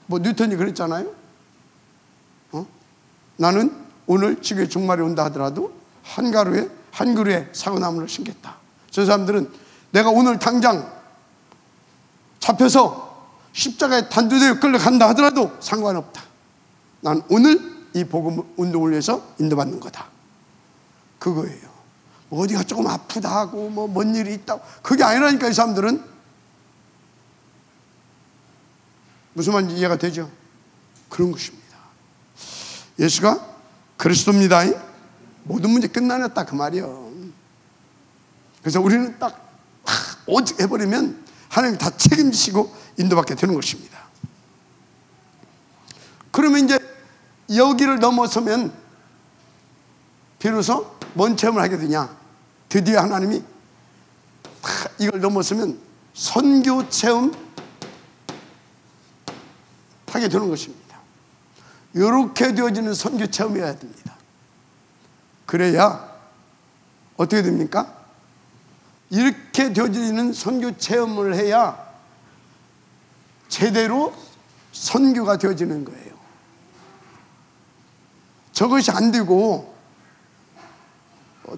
뭐 뉴턴이 그랬잖아요. 나는 오늘 지구의 종말이 온다 하더라도 한 그루에 사과나무를 심겠다. 저 사람들은 내가 오늘 당장 잡혀서 십자가에 단두대에 끌려간다 하더라도 상관없다. 난 오늘 이 복음 운동을 위해서 인도받는 거다. 그거예요. 어디가 조금 아프다 하고 뭐 뭔 일이 있다고 그게 아니라니까. 이 사람들은 무슨 말인지 이해가 되죠? 그런 것입니다. 예수가 그리스도입니다. 모든 문제 끝나냈다 그 말이요. 그래서 우리는 딱 오직 해버리면 하나님 다 책임지시고 인도받게 되는 것입니다. 그러면 이제 여기를 넘어서면 비로소 뭔 체험을 하게 되냐? 드디어 하나님이 이걸 넘어서면 선교 체험 하게 되는 것입니다. 이렇게 되어지는 선교 체험이어야 됩니다. 그래야 어떻게 됩니까? 이렇게 되어지는 선교 체험을 해야 제대로 선교가 되어지는 거예요. 저것이 안 되고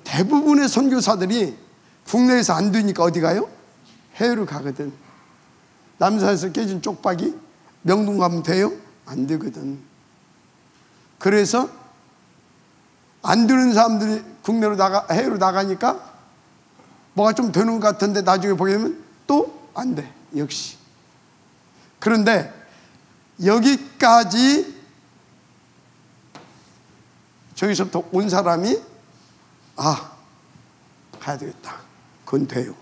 대부분의 선교사들이 국내에서 안 되니까 어디 가요? 해외로 가거든. 남산에서 깨진 쪽박이 명동 가면 돼요? 안 되거든. 그래서 안 되는 사람들이 국내로 해외로 나가니까 뭐가 좀 되는 것 같은데 나중에 보게 되면 또 안 돼. 역시. 그런데 여기까지 저기서부터 온 사람이 가야 되겠다. 그건 돼요.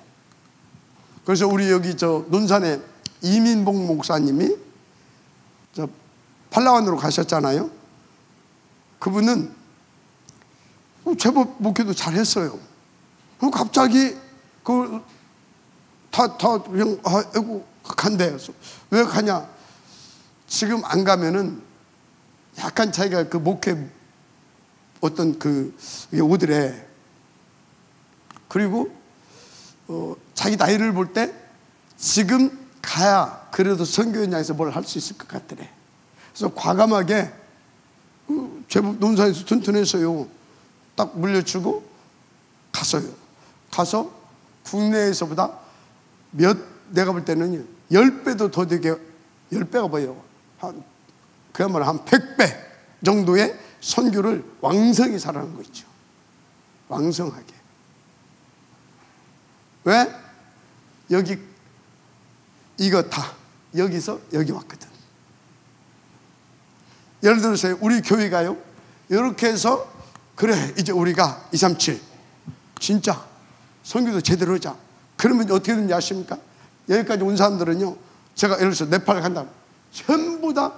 그래서 우리 여기 저 논산에 이민복 목사님이 저 팔라완으로 가셨잖아요. 그분은 제법 목회도 잘했어요. 갑자기 그걸 다 그냥 아이고 간대요. 왜 가냐? 지금 안 가면은 약간 자기가 그 목회 어떤 그 오더래. 그리고 자기 나이를 볼 때 지금 가야 그래도 선교 현장에서 뭘 할 수 있을 것 같더래. 그래서 과감하게 제법 논산에서 튼튼했어요. 딱 물려주고 갔어요. 가서 국내에서보다 내가 볼 때는 10배도 더 되게 10배가 뭐예요? 그야말로 한 100배 정도의 선교를 왕성히 살아가는 거 있죠. 왕성하게. 왜? 여기 이거 다 여기서 여기 왔거든. 예를 들어서 우리 교회가요, 이렇게 해서 그래 이제 우리가 237 진짜 선교도 제대로 하자. 그러면 어떻게 되는지 아십니까? 여기까지 온 사람들은요, 제가 예를 들어서 네팔 간다면 전부 다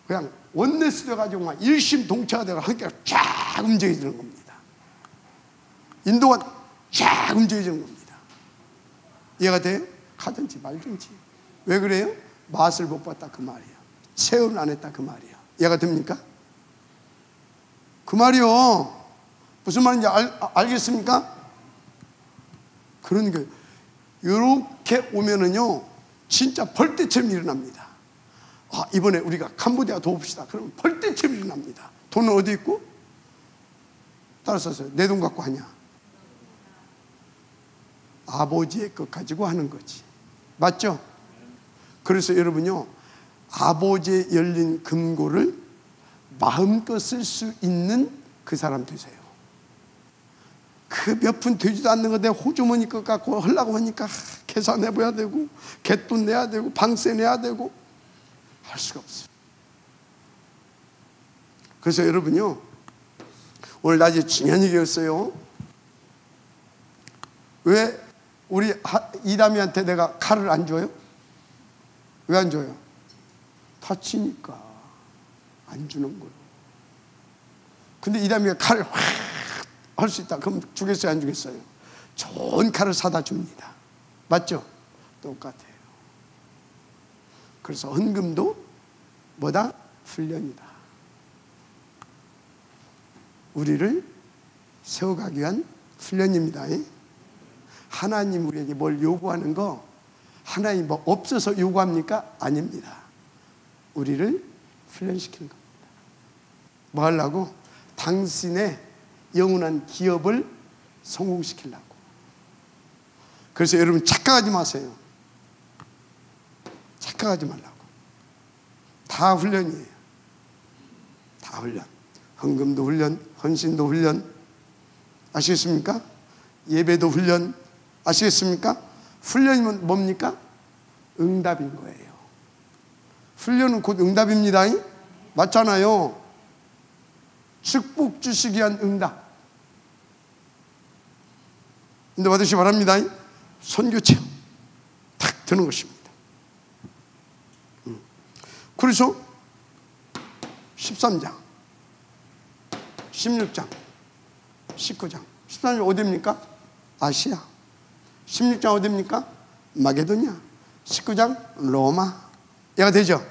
그냥 원네스 돼가지고 막 일심동체가 되고 함께 쫙 움직여지는 겁니다. 인도가 쫙 움직여지는 겁니다. 이해가 돼요? 가든지 말든지. 왜 그래요? 맛을 못 봤다 그 말이에요. 체험을 안 했다 그 말이에요. 이해가 됩니까? 그 말이요. 무슨 말인지 알겠습니까? 그러니까 이렇게 오면은요 진짜 벌떼처럼 일어납니다. 아, 이번에 우리가 캄보디아 도웁시다. 그러면 벌떼처럼 일어납니다. 돈은 어디 있고? 따라서 내 돈 갖고 하냐? 아버지의 것 가지고 하는 거지. 맞죠? 그래서 여러분요, 아버지의 열린 금고를 마음껏 쓸 수 있는 그 사람 되세요. 그 몇 푼 되지도 않는 건데 호주머니 것 갖고 하려고 하니까 계산해봐야 되고 갯돈 내야 되고 방세 내야 되고 할 수가 없어요. 그래서 여러분요, 오늘 낮에 중요한 얘기였어요. 왜 우리 이담이한테 내가 칼을 안 줘요? 왜 안 줘요? 다치니까 안 주는 거예요. 근데 이담이가 칼을 확 할 수 있다. 그럼 주겠어요? 안 주겠어요? 좋은 칼을 사다 줍니다. 맞죠? 똑같아요. 그래서 헌금도 뭐다? 훈련이다. 우리를 세워가기 위한 훈련입니다. 하나님 우리에게 뭘 요구하는 거 하나님 뭐 없어서 요구합니까? 아닙니다. 우리를 훈련시키는 겁니다. 뭐 하려고? 당신의 영원한 기업을 성공시키려고. 그래서 여러분 착각하지 마세요. 착각하지 말라고. 다 훈련이에요. 다 훈련. 헌금도 훈련, 헌신도 훈련. 아시겠습니까? 예배도 훈련. 아시겠습니까? 훈련이면 뭡니까? 응답인 거예요. 훈련은 곧 응답입니다. 맞잖아요. 축복 주시기 위한 응답. 근데 받으시기 바랍니다. 선교체험 탁 드는 것입니다. 그래서 13장 16장 19장 13장 어디입니까? 아시아. 16장 어디입니까? 마게도냐. 19장 로마. 얘가 되죠?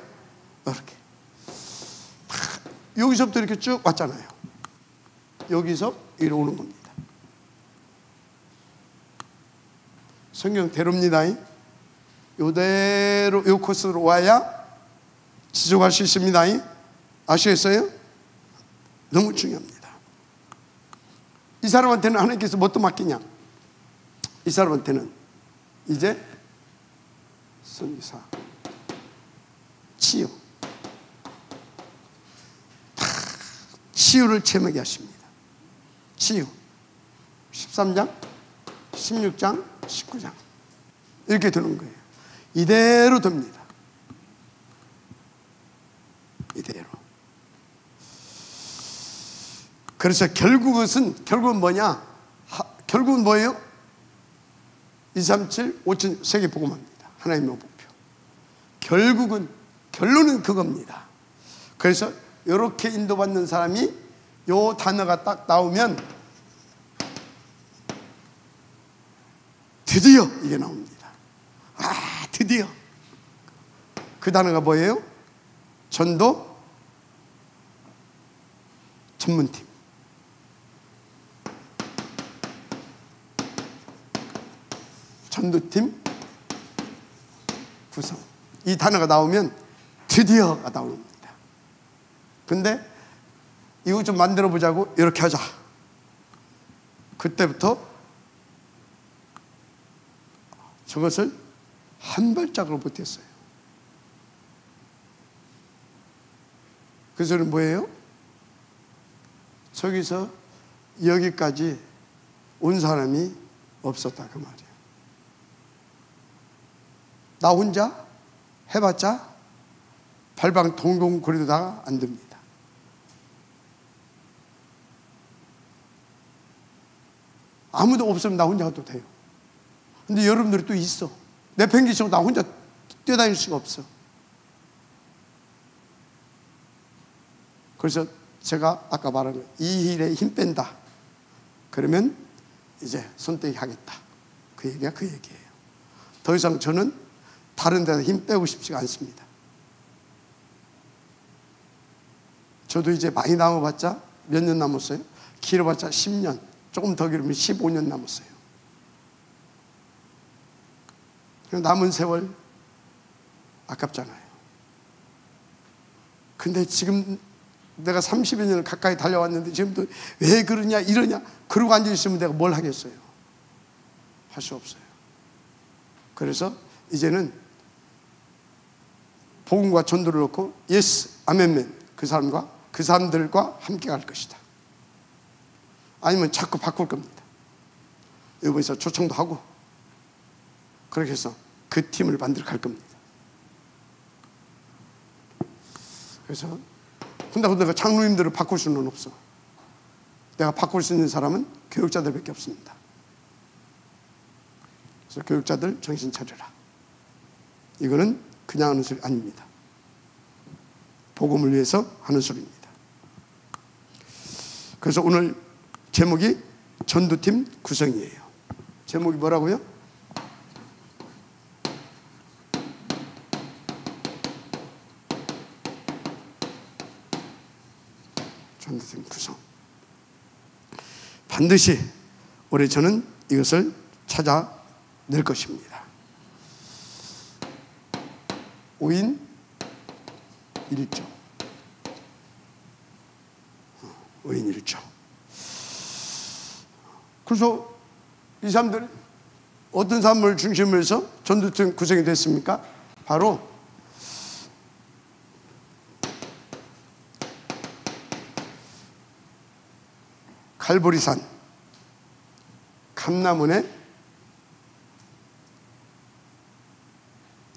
이렇게 여기서부터 이렇게 쭉 왔잖아요. 여기서 이리 오는 겁니다. 성경대로입니다. 이대로 이 코스로 와야 지속할 수 있습니다. 아시겠어요? 너무 중요합니다. 이 사람한테는 하나님께서 뭣도 맡기냐? 이 사람한테는 이제 선교사, 치유, 치유를 체험하게 하십니다. 치유 13장 16장 19장 이렇게 되는 거예요. 이대로 됩니다. 이대로. 그래서 결국은 뭐냐? 결국은 뭐예요? 237 5천 세계 복음합니다. 하나님의 목표. 결론은 그겁니다. 그래서 이렇게 인도받는 사람이 요 단어가 딱 나오면 드디어 이게 나옵니다. 아, 드디어. 그 단어가 뭐예요? 전도 전문팀. 전도팀 구성. 이 단어가 나오면 드디어가 나옵니다. 근데 이거 좀 만들어 보자고 이렇게 하자. 그때부터 저것을 한 발짝으로 못했어요. 그 소리는 뭐예요? 저기서 여기까지 온 사람이 없었다 그 말이에요. 나 혼자 해봤자 발방 동동 거리다가 안 됩니다. 아무도 없으면 나 혼자 가도 돼요. 근데 여러분들이 또 있어. 내팽개치고 나 혼자 뛰어다닐 수가 없어. 그래서 제가 아까 말한 거, 이 일에 힘 뺀다 그러면 이제 손떼기 하겠다, 그 얘기가 그 얘기예요. 더 이상 저는 다른 데다 힘 빼고 싶지가 않습니다. 저도 이제 많이 남아봤자 몇 년 남았어요? 길어봤자 10년, 조금 더 길으면 15년 남았어요. 남은 세월 아깝잖아요. 근데 지금 내가 30여 년을 가까이 달려왔는데 지금도 왜 그러냐 이러냐 그러고 앉아있으면 내가 뭘 하겠어요? 할 수 없어요. 그래서 이제는 복음과 전도를 놓고 예스 아멘맨 그 사람들과 함께 갈 것이다. 아니면 자꾸 바꿀 겁니다. 여기서 초청도 하고 그렇게 해서 그 팀을 만들어 갈 겁니다. 그래서 근데 내가 장로님들을 바꿀 수는 없어. 내가 바꿀 수 있는 사람은 교육자들밖에 없습니다. 그래서 교육자들 정신 차려라. 이거는 그냥 하는 소리 아닙니다. 복음을 위해서 하는 소리입니다. 그래서 오늘 제목이 전도팀 구성이에요. 제목이 뭐라고요? 전도팀 구성. 반드시 올해 저는 이것을 찾아낼 것입니다. 5인 1조. 5인 1조. 그래서 이 사람들이 어떤 사람을 중심으로 해서 전도팀 구성이 됐습니까? 바로 갈보리산 감남원의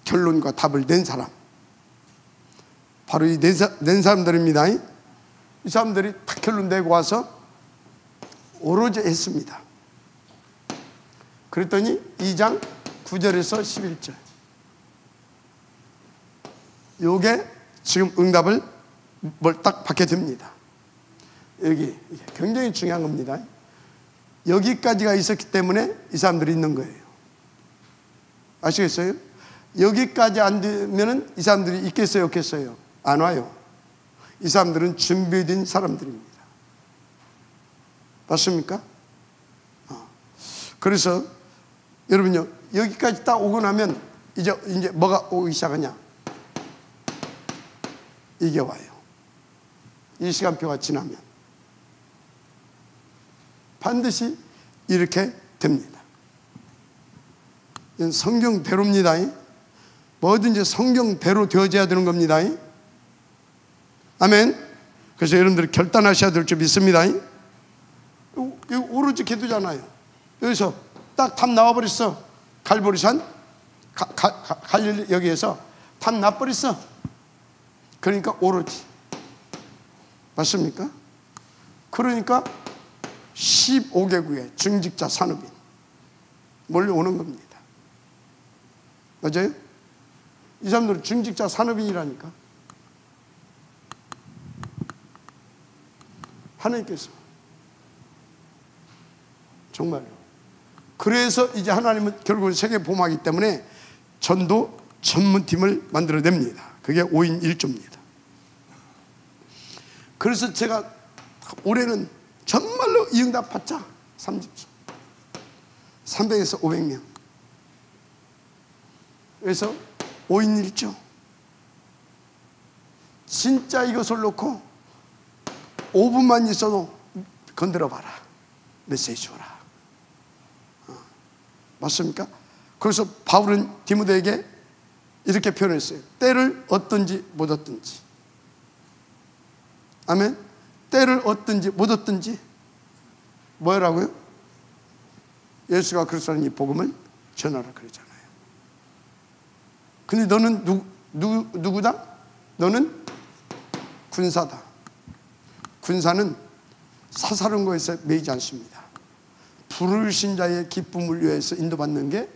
결론과 답을 낸 사람, 바로 이 낸 사람들입니다. 이 사람들이 딱 결론 내고 와서 오로지 했습니다. 그랬더니 2장 9절에서 11절 요게 지금 응답을 딱 받게 됩니다. 여기 굉장히 중요한 겁니다. 여기까지가 있었기 때문에 이 사람들이 있는 거예요. 아시겠어요? 여기까지 안 되면은 이 사람들이 있겠어요, 없겠어요? 안 와요. 이 사람들은 준비된 사람들입니다. 맞습니까? 그래서 여러분요, 여기까지 딱 오고 나면 이제 뭐가 오기 시작하냐? 이게 와요. 이 시간표가 지나면 반드시 이렇게 됩니다. 이건 성경대로입니다. 뭐든지 성경대로 되어져야 되는 겁니다. 아멘. 그래서 여러분들이 결단하셔야 될 줄 믿습니다. 이거 오로지 기도잖아요. 여기서 딱 답 나와버렸어. 갈보리산 갈릴리 여기에서 답 나버렸어. 그러니까 오로지. 맞습니까? 그러니까 15개국의 중직자 산업인 몰려오는 겁니다. 맞아요? 이 사람들은 중직자 산업인이라니까. 하나님께서 정말로. 그래서 이제 하나님은 결국은 세계 보호하기 때문에 전도 전문팀을 만들어냅니다. 그게 5인 1조입니다. 그래서 제가 올해는 정말로 이 응답 받자 30조 300에서 500명. 그래서 5인 1조 진짜 이것을 놓고 5분만 있어도 건드려 봐라. 메시지 줘라. 맞습니까? 그래서 바울은 디모데에게 이렇게 표현했어요. 때를 얻든지 못 얻든지. 아멘. 때를 얻든지 못 얻든지 뭐라고요? 예수가 그리스도라는 이 복음을 전하라 그랬잖아요. 근데 너는 누구다? 너는 군사다. 군사는 사사로운 것에 매이지 않습니다. 부르신 자의 기쁨을 위해서 인도받는 게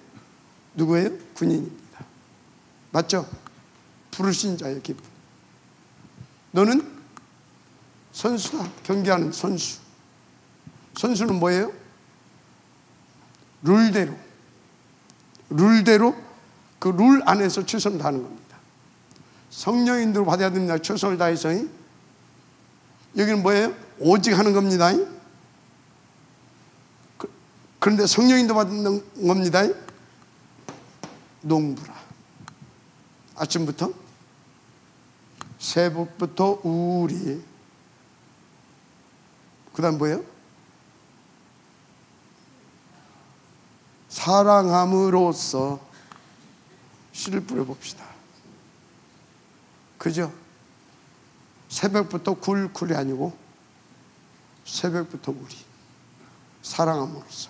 누구예요? 군인입니다. 맞죠? 부르신 자의 기쁨. 너는 선수다. 경기하는 선수. 선수는 뭐예요? 룰대로 그 룰 안에서 최선을 다하는 겁니다. 성령인도로 받아야 됩니다. 최선을 다해서. 여기는 뭐예요? 오직 하는 겁니다. 그런데 성령인도 받는 겁니다. 농부라. 아침부터 새벽부터 우리. 그 다음 뭐예요? 사랑함으로써 씨를 뿌려봅시다. 그죠? 새벽부터 굴이 아니고 새벽부터 우리 사랑함으로써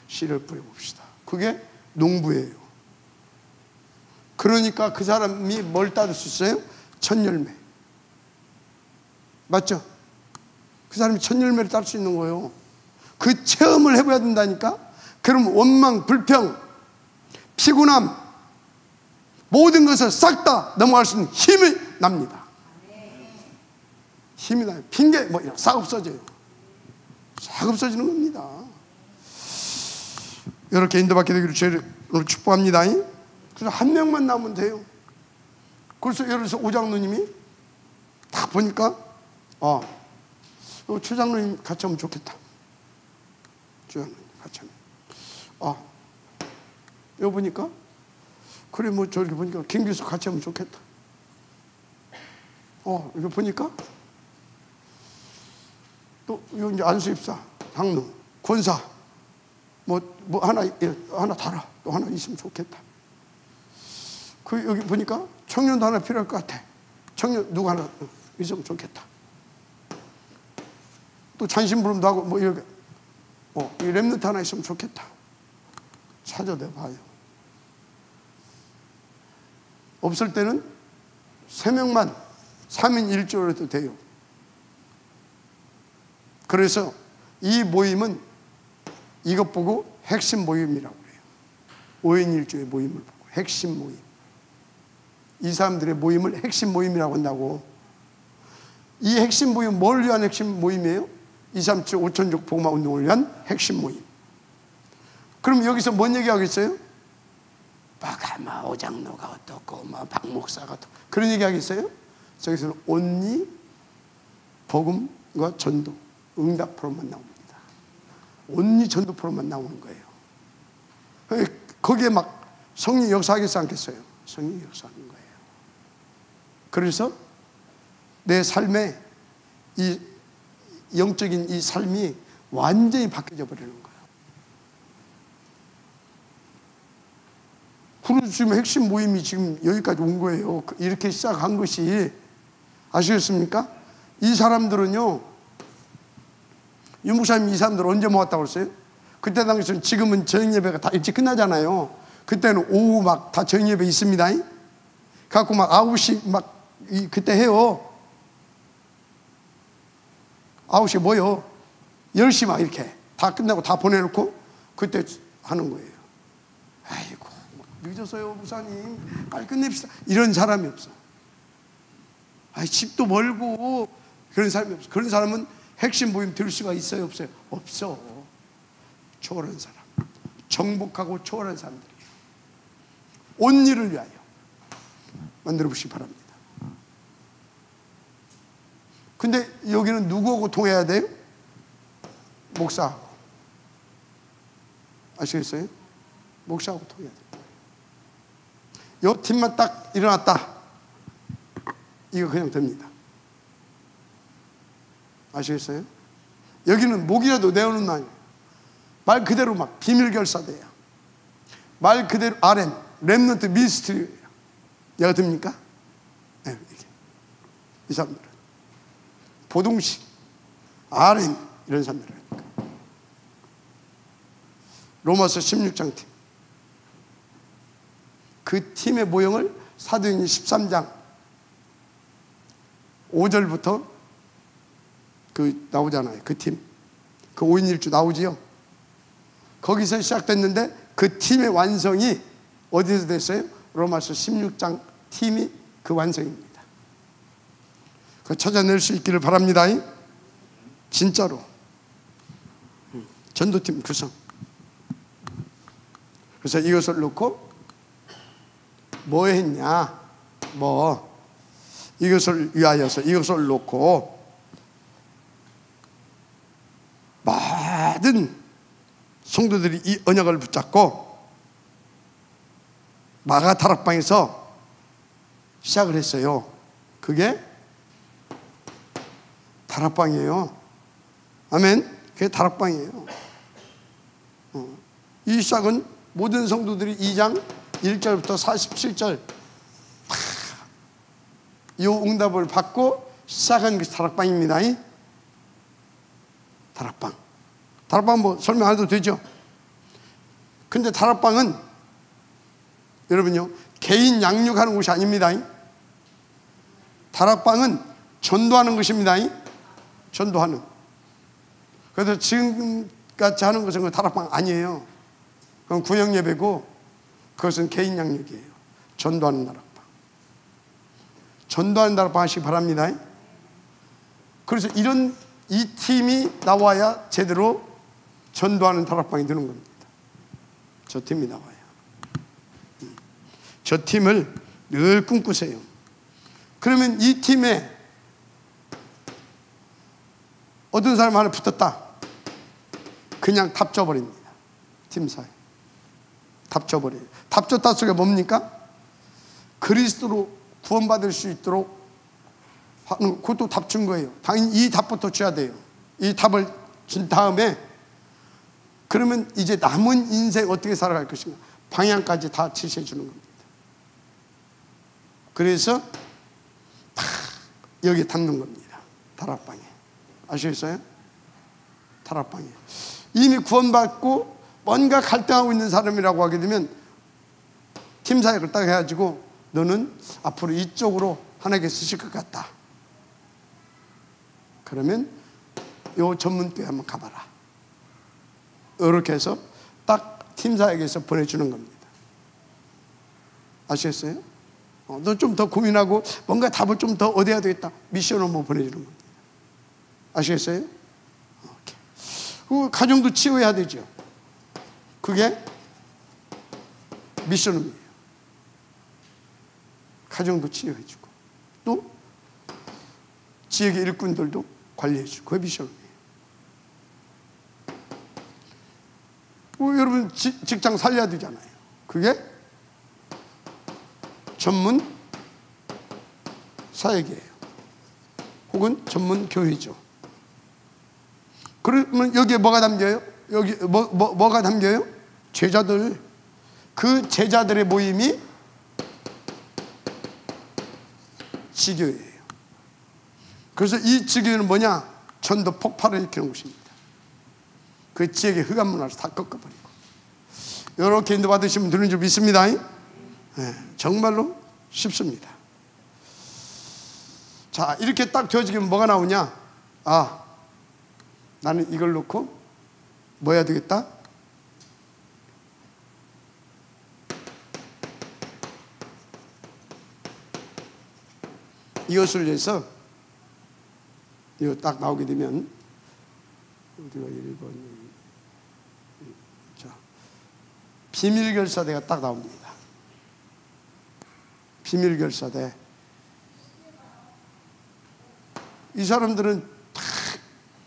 씨를 뿌려봅시다. 그게 농부예요. 그러니까 그 사람이 뭘 따를 수 있어요? 첫 열매. 맞죠? 그 사람이 첫 열매를 따를 수 있는 거예요. 그 체험을 해봐야 된다니까. 그럼 원망, 불평, 피곤함, 모든 것을 싹 다 넘어갈 수 있는 힘이 납니다. 힘이 나요. 핑계 뭐 이런 싹 없어져요. 싹 없어지는 겁니다. 이렇게 인도받게 되기를 주를 축복합니다. 그래서 한 명만 나오면 돼요. 그래서 예를 들어서 오장로님이 딱 보니까 최 장로님 같이 하면 좋겠다. 최 장로님 같이 하면 여기 보니까 그래 뭐 저렇게 보니까 김 교수 같이 하면 좋겠다. 이거 보니까 또 여기 이제 안수입사, 장로, 권사 뭐 하나 달아. 또 하나 있으면 좋겠다. 그 여기 보니까 청년도 하나 필요할 것 같아. 청년 누구 하나 있으면 좋겠다. 또 잔심부름도 하고 뭐 이렇게 이 렘넌트 하나 있으면 좋겠다. 찾아내 봐요. 없을 때는 3명만 3인 1조로 해도 돼요. 그래서 이 모임은 이것 보고 핵심 모임이라고 해요. 5인 1조의 모임을 보고 핵심 모임. 이 사람들의 모임을 핵심 모임이라고 한다고. 이 핵심 모임 뭘 위한 핵심 모임이에요? 237 5천족 복음화 운동을 위한 핵심 모임. 그럼 여기서 뭔 얘기하겠어요? 바가마 오장로가 어떻고 박 목사가 어떻고 그런 얘기하겠어요? 저기서는 온리 복음과 전도 응답 프로만 나옵니다. 온리 전도 프로만 나오는 거예요. 거기에 막 성령 역사하겠어 않겠어요? 성령 역사하는 거예요. 그래서 내 삶에 이 영적인 이 삶이 완전히 바뀌어져 버리는 거예요. 그래서 지금 핵심 모임이 지금 여기까지 온 거예요. 이렇게 시작한 것이 아시겠습니까? 이 사람들은요, 유 목사님 이 사람들 언제 모았다고 그랬어요? 그때 당시에는 지금은 저녁 예배가 다 일찍 끝나잖아요. 그때는 오후 막 다 저녁 예배 있습니다. 갖고 막 9시 막 그때 해요. 9시에 모여 10시 막 이렇게 다 끝나고 다 보내놓고 그때 하는 거예요. 아이고 늦었어요 목사님 빨리 끝냅시다 이런 사람이 없어. 집도 멀고 그런 사람이 없어. 그런 사람은 핵심 모임 들 수가 있어요 없어요? 없어. 초월한 사람, 정복하고 초월한 사람들이에요. 온 일을 위하여 만들어 보시기 바랍니다. 근데 여기는 누구하고 통해야 돼요? 목사하고. 아시겠어요? 목사하고 통해야 돼요. 요 팀만 딱 일어났다. 이거 그냥 됩니다. 아시겠어요? 여기는 목이라도 내오는 날 말 그대로 막 비밀 결사돼요. 말 그대로 RM, 렘넌트 미니스트리예요. 얘가 됩니까? 네, 이게. 이 사람들은 보동식, RM 이런 사람들이니까. 로마서 16장 팀. 그 팀의 모형을 사도행전 13장 5절부터 그 나오잖아요. 그 팀. 그 5인 1주 나오지요. 거기서 시작됐는데 그 팀의 완성이 어디서 됐어요? 로마서 16장 팀이 그 완성입니다. 그거 찾아낼 수 있기를 바랍니다. 진짜로. 전도팀 구성. 그래서 이것을 놓고 뭐 했냐? 이것을 위하여서 이것을 놓고 모든 성도들이 이 언약을 붙잡고 마가 다락방에서 시작을 했어요. 그게 다락방이에요. 아멘. 그게 다락방이에요. 이 시작은 모든 성도들이 2장 1절부터 47절 이 응답을 받고 시작한 것이 다락방입니다. 다락방. 다락방 뭐 설명 안 해도 되죠. 근데 다락방은 여러분요, 개인 양육하는 곳이 아닙니다. 다락방은 전도하는 것입니다. 전도하는. 그래서 지금같이 하는 것은 다락방 아니에요. 그건 구역 예배고 그것은 개인 양육이에요. 전도하는 다락방. 전도하는 다락방 하시기 바랍니다. 그래서 이 팀이 나와야 제대로 전도하는 다락방이 되는 겁니다. 저 팀이 나와요. 저 팀을 늘 꿈꾸세요. 그러면 이 팀에 어떤 사람 하나 붙었다. 그냥 답져버립니다. 팀사에. 답져버려요. 답졌다 소리가 뭡니까? 그리스도로 구원받을 수 있도록 하는, 그것도 답 준 거예요. 당연히 이 답부터 줘야 돼요. 이 답을 준 다음에 그러면 이제 남은 인생 어떻게 살아갈 것인가 방향까지 다 제시해 주는 겁니다. 그래서 다 여기 담는 겁니다. 다락방에. 아시겠어요? 다락방에. 이미 구원받고 뭔가 갈등하고 있는 사람이라고 하게 되면 팀 사역을 딱 해가지고 너는 앞으로 이쪽으로 하나님께 쓰실 것 같다. 그러면 요 전문교회 한번 가봐라. 이렇게 해서 딱 팀 사역에서 보내주는 겁니다. 아시겠어요? 너 좀 더 고민하고 뭔가 답을 좀 더 얻어야 되겠다. 미션을 한번 보내주는 겁니다. 아시겠어요? 그 가정도 치유해야 되죠. 그게 미션입니다. 가정도 치유해주고 또 지역의 일꾼들도 관리해주고 그게 미션입니다. 여러분 직장 살려야 되잖아요. 그게 전문 사역이에요. 혹은 전문 교회죠. 그러면 여기에 뭐가 담겨요? 여기 뭐가 담겨요? 제자들. 그 제자들의 모임이 지교회예요. 그래서 이 지교회는 뭐냐? 전도 폭발을 일으키는 곳입니다. 그 지역의 흑암 문화를 다 꺾어버리고 이렇게 인도받으시면 되는 줄 믿습니다. 네, 정말로 쉽습니다. 자, 이렇게 딱 되어지면 뭐가 나오냐? 아, 나는 이걸 놓고 뭐 해야 되겠다? 이것을 위해서 이거 딱 나오게 되면 어디가 1번 비밀결사대가 딱 나옵니다. 비밀결사대. 이 사람들은 다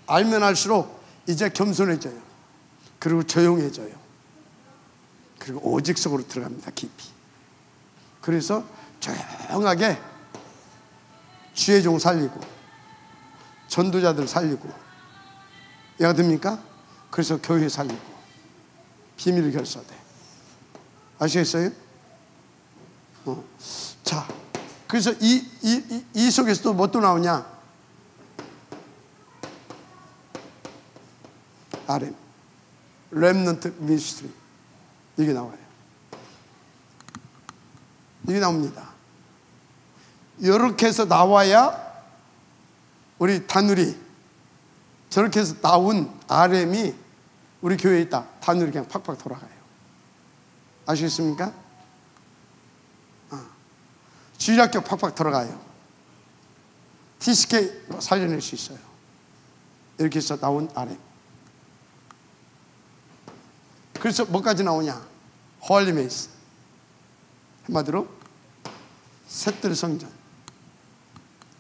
알면 알수록 이제 겸손해져요. 그리고 조용해져요. 그리고 오직 속으로 들어갑니다. 깊이. 그래서 조용하게 주의 종 살리고 전도자들 살리고 이해가 됩니까? 그래서 교회 살리고 비밀결사대. 아시겠어요? 자, 그래서 이 속에서도 뭐 또 나오냐? RM. 렘넌트 미니스트리. 이게 나와요. 이게 나옵니다. 이렇게 해서 나와야 우리 다누리, 저렇게 해서 나온 RM이 우리 교회에 있다. 다누리 그냥 팍팍 돌아가요. 아시겠습니까? 주일학교 팍팍 들어가요. TCK 살려낼 수 있어요. 이렇게 해서 나온 RM. 그래서 뭐까지 나오냐? 홀리 메이슨. 한마디로 셋들 성전.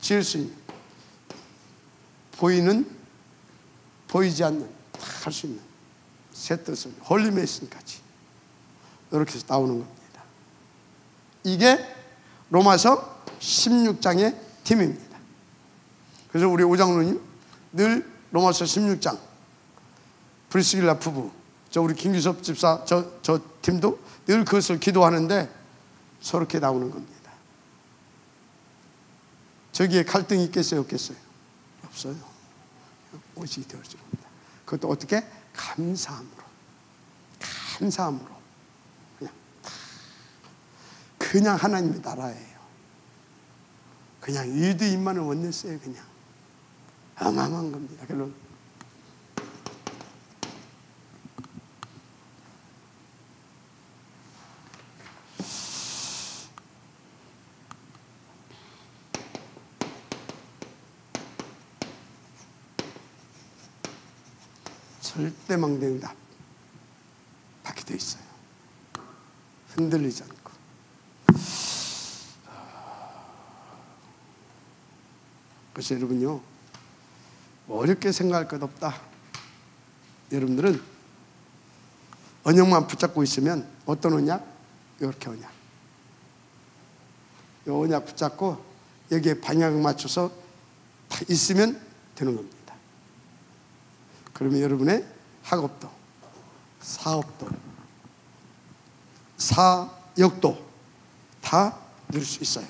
지을 수 있는, 보이는, 보이지 않는 다 할 수 있는 셋들 성전. 홀리 메이슨까지 이렇게 해서 나오는 겁니다. 이게 로마서 16장의 팀입니다. 그래서 우리 오장로님 늘 로마서 16장, 브리스길라 부부, 저 우리 김규섭 집사, 저 팀도 늘 그것을 기도하는데 저렇게 나오는 겁니다. 저기에 갈등이 있겠어요, 없겠어요? 없어요. 오직이 되어질 겁니다. 그것도 어떻게? 감사함으로. 감사함으로. 그냥 하나님의 나라예요. 그냥 일도 입만을 원냈어요. 그냥 어마어마한 겁니다. 그래서 절대 망대응답 받게 돼 있어요. 흔들리지 않고. 그래서 여러분요, 어렵게 생각할 것 없다. 여러분들은 언약만 붙잡고 있으면 어떤 언약? 이렇게 언약. 이 언약 붙잡고 여기에 방향을 맞춰서 다 있으면 되는 겁니다. 그러면 여러분의 학업도, 사업도, 사역도 다 누릴 수 있어요.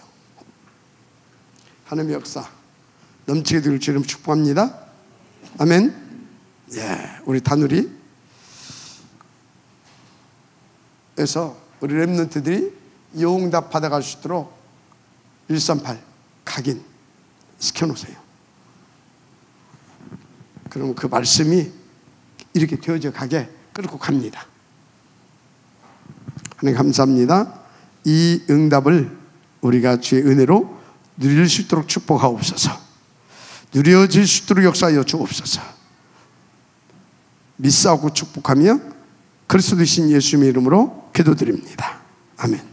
하나님의 역사 넘치게 될 줄 축복합니다. 아멘. 예, 우리 다누리에서 우리 렘넌트들이 영답 받아갈 수 있도록 138 각인 시켜놓으세요. 그러면 그 말씀이 이렇게 되어져 가게 끌고 갑니다. 하나님 감사합니다. 이 응답을 우리가 주의 은혜로 누릴 수 있도록 축복하옵소서. 누려질 수 있도록 역사하여 주옵소서. 믿사오고 축복하며 그리스도 되신 예수님의 이름으로 기도드립니다. 아멘.